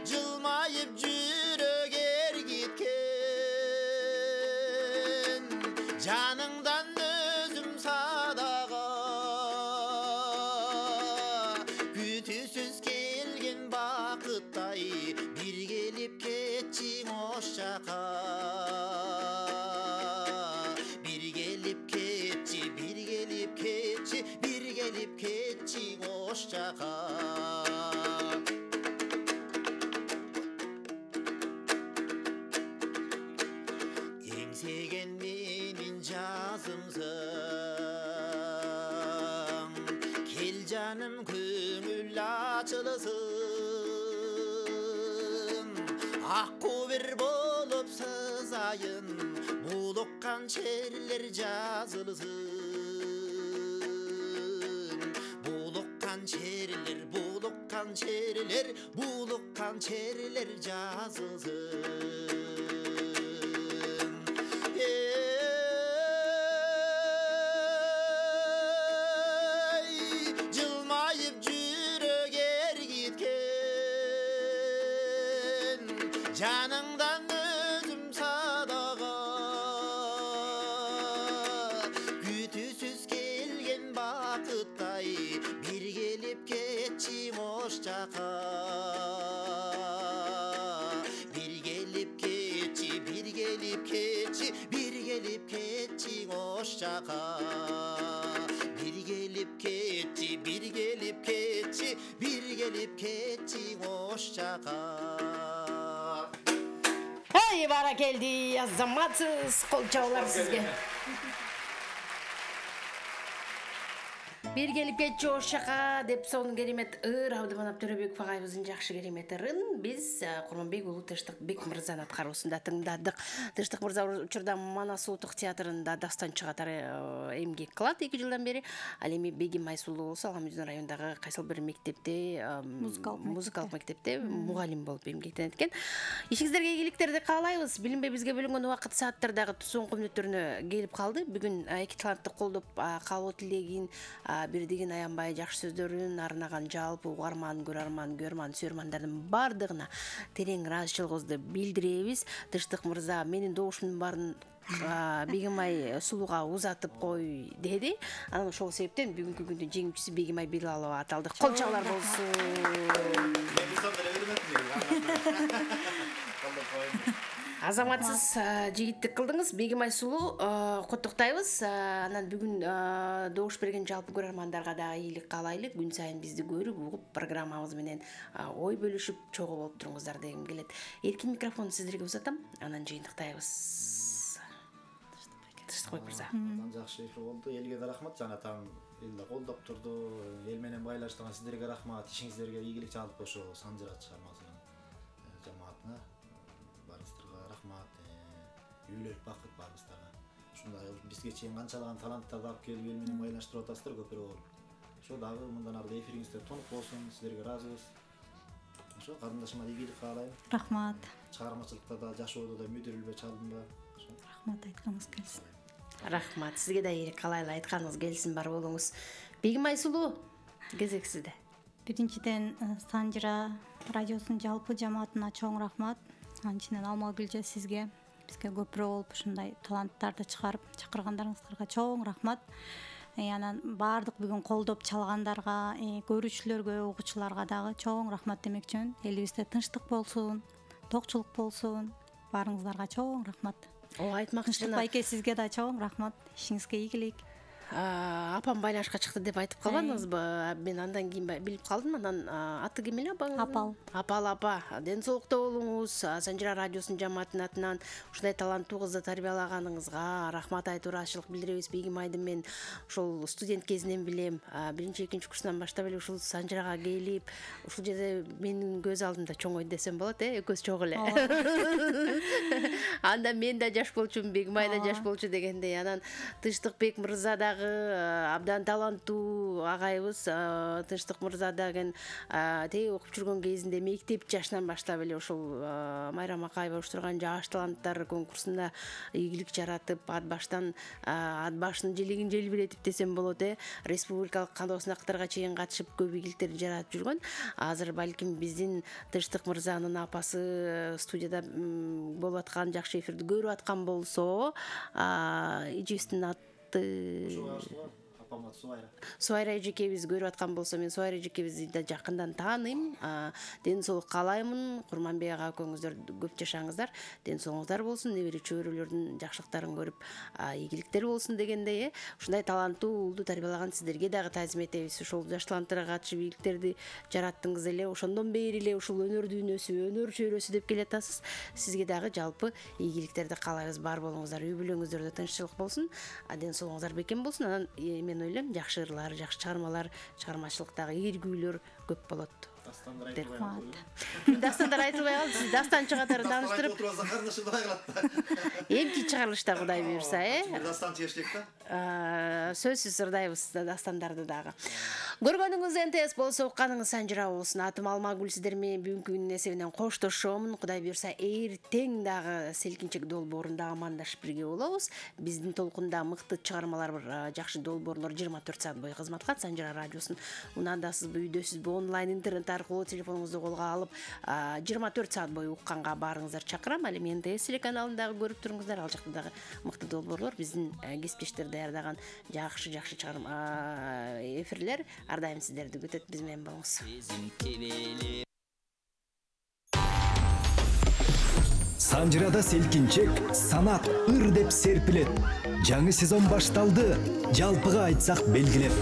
Жылмайып жүрөк эргиткен Жаныңдан өзүм садага Күтүүсүз келген бакыттай Бир келип кетчиң Ош жака Бир келип кетчи, бир келип кетчи, бир келип кетчиң Ош жака Еңсеген менин жазымсың Кел жаным көңүл ачылсын Акку бир болуп сызайын Булуккан черлер жазылсын Булуккан черлер, булуккан черлер, булуккан черлер жазылсын Жылмайып жүрөк эргиткен Жаныңдан өзүм садага Күтүүсүз келген бакыттай Бир келип кетчиң Ош жака Бир келип кетчи, бир келип кетчи, бир келип кетчиң Ош жака Бир келип кетчи, бир келип кетчи, бир келип кетчиң Ош жака Ай, баракелди, азаматсыз, кол чабуулар сизге. Bir gelip ketчи ошака деп сонун керемет ыр Абдыманап Төрөбеков агайыбыздын жакшы керемет ырын биз Курманбек уулу Тыштыкбек мырзанын аткаруусунда тыңдадык. Тыштык мырза учурда Манас улуттук театрында дастанчы катары эмгек кылат 2 жылдан бери. Ал эми Бегим Айсулуу болсо Аламүдүн районундагы кайсыл бир мектепте музыкалык мектепте мугалим болуп эмгектенет экен. Ишиңиздерге ийгиликтерди каалайбыз. Билинбей бизге бөлүнгөн убакыт сааттардагы соңку мүнөттөрүнө келип калды. Бүгүн эки талантты колдоп калуу тилегин бирдигин аянбай жакшы сөздөрүн арнаган жалпы угарман, көрөрман, сүйөрмандардын бардыгына терең ыраазычылыгыбызды билдиребиз. Тыштык мырза менин добушумдун баарын Бегимай Сулууга узатып кой деди. Анан ошол себептен бүгүнкү күндүн жеңүүчүсү Бегимай Билалова аталды. Кол чалар болсун. Азаматсыз жигиттик кылдыңыз. Бегимай Сулуу куттуктайбыз. Анан бүгүн добуш берген жалпы көрөрмандарга да ийгилик каалайлы. Күн сайын бизди көрүп, угуп, программабыз менен ой бөлүшүп, чогуу болуп туруңуздар дегим келет. Эркин микрофонду сиздерге узатам, анан жыйынтыктайбыз. Тыштыкбек мырза. Жакшы эфир болду. Элге да рахмат. Жана там элде колдоп турду. Эл менен байланыштырган сиздерге рахмат. Ишиңиздерге ийгилик жалпы ошо Санжыра чыгармасынын жамаатына үйлөр бакыт барыбыздарга. Ушундай бизге чейин канчалаган таланттарды алып келип эл менен байланыштырып атасыздар көпүрө болуп. Ошо дагы мындан ары эфириңиздер тонук болсун, сиздерге ыраазыбыз. Ошо карындашыма ийгилик каалайм. Рахмат. Чыгармачылыкта да, жашоодо да мүдүрүлбөй чалдым да. Рахмат, айтканыңыз келсин. Рахмат, сизге да ийгилик каалайлы, айтканыңыз келсин, бар болуңуз. Бегимай Сулуу, кезек сизде. Биринчиден Санжыра радиосунун жалпы жамаатына чоң рахмат. Анчинен Алмагүлжө сизге бизге көпүрө болуп ушундай таланттарды чыгарып чакыргандарыңыздарга чоң рахмат. Анан баардык бүгүн колдоп чалгандарга, көрүүчүлөргө, угуучуларга дагы чоң рахмат демекчимин. Элибизде тынчтык болсун, токчулук болсун. Баарыңыздарга чоң рахмат. Айтмакчы байке, сизге да чоң рахмат. Ишиңизге ийгилик. Апам байланышка чыкты деп айтып калбадыңызбы? Мен андан кийин билип калдым. Анан аты ким эле апаңыз? Апал. Апал апа, ден соолукта болуңуз. Санжыра радиосунун жамаатынын атынан ушундай таланттуу кызды тарбиялаганыңызга рахмат айтып ыраазычылык билдиребиз. Бегимайды мен ошол студент кезинен билем. Биринчи, экинчи курстан баштап эле ушул Санжырага келип, ушул жерде менин көз алдымда чоңойду десем болот, экөөбүз чогуу эле. Анда мен да жаш болчумун, Бегимай да жаш болчу дегендей. Анан Тыштыкбек мырза дагы абдан таланттуу агайыбыз. Тыштык мырза деген тээ окуп жүргөн кезинде мектеп жашынан баштап эле ошол Майрам Акаева уюштурган жаш таланттар конкурсунда ийгилик жаратып, ат башынын желегин желбиретип десем болот, республикалык кандоо сынактарга чейин катышып көп ийгиликтерди жаратып жүргөн. Азыр балким биздин Тыштык мырзанын апасы студияда болуп аткан жакшы эфирди көрүп аткан болсо, эжебиздин Суайра эжекебиз көрүп аткан болсо, мен Суайра эжекебизди да жакындан тааныйм. Ден соолук каалаймын. Курманбек ага экөөңүздөр көп жашаңыздар, ден соолуңуздар болсун, небере чөбөрөлөрдүн жакшылыктарын көрүп, ийгиликтер болсун дегендей, ушундай таланттуу уулду тарбиялаган сиздерге дагы таазим этебиз. Ошол жаш таланттарга катышып ийгиликтерди жараттыңыз эле, ошондон бери эле ушул өнөр дүйнөсү, өнөр чөйрөсү деп келатасыз. Сизге дагы жалпы ийгиликтерди каалайбыз, бар болуңуздар, үй бүлөңүздөрдө тынччылык болсун, ден соолуңуздар бекем болсун. Анан мен ойлойм, жакшы ырлар, жакшы чыгармалар, чыгармачылыктагы ийгүйлөр көп болот. Дастандар айтылбай калды. Сиз дастанчы катары тааныштырып. Эмки чыгарылышта Кудай буйрса, Дастан чечтик да. Сөзсүз ырдайбыз дастандарды дагы. Көргөнүңүз НТС болсо, укканыңыз Санжыра болсун. Атым Алмагүл, сиздер менен бүгүнкү күнүн эсебинен коштошомун. Кудай буйрса, эртең дагы селкинчек долбоорунда амандашып бирге болобуз. Биздин толкунда мыкты чыгармалар бар, жакшы долбоорлор 24 саат бою кызмат кылат. Санжыра радиосунун унандасызбы, үйдөсүзбү, онлайн интернет аркылуу телефонуңузду колго алып 24 саат бою укканга баарыңыздар чакырам. Ал эми НТС телеканалындагы көрүп туруңуздар. Ал жакта дагы мыкты долбоорлор, биздин кесиптештер даярдаган жакшы чыгарма эфирлер ар дайым сиздерди күтөт. Биз менен болуңуз. Санжырада селкинчек, санат ыр деп серпилет. Жаңы сезон башталды, жалпыга айтсак белгилеп.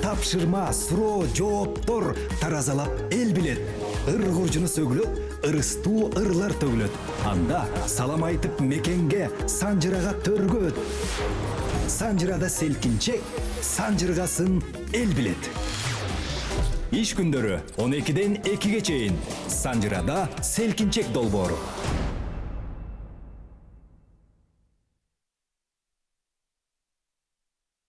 Тапшырма, суроо, жооптор таразалап эл билет. ыр куржуну сөгүлөт, ырыстуу ырлар төгүлөт. Анда салам айтып мекенге, Санжырага төргө өт. Санжырада селкинчек, санжыргасын эл билет. Иш күндөрү 12-ден 2-ге чейин Санжырада селкинчек долбоору.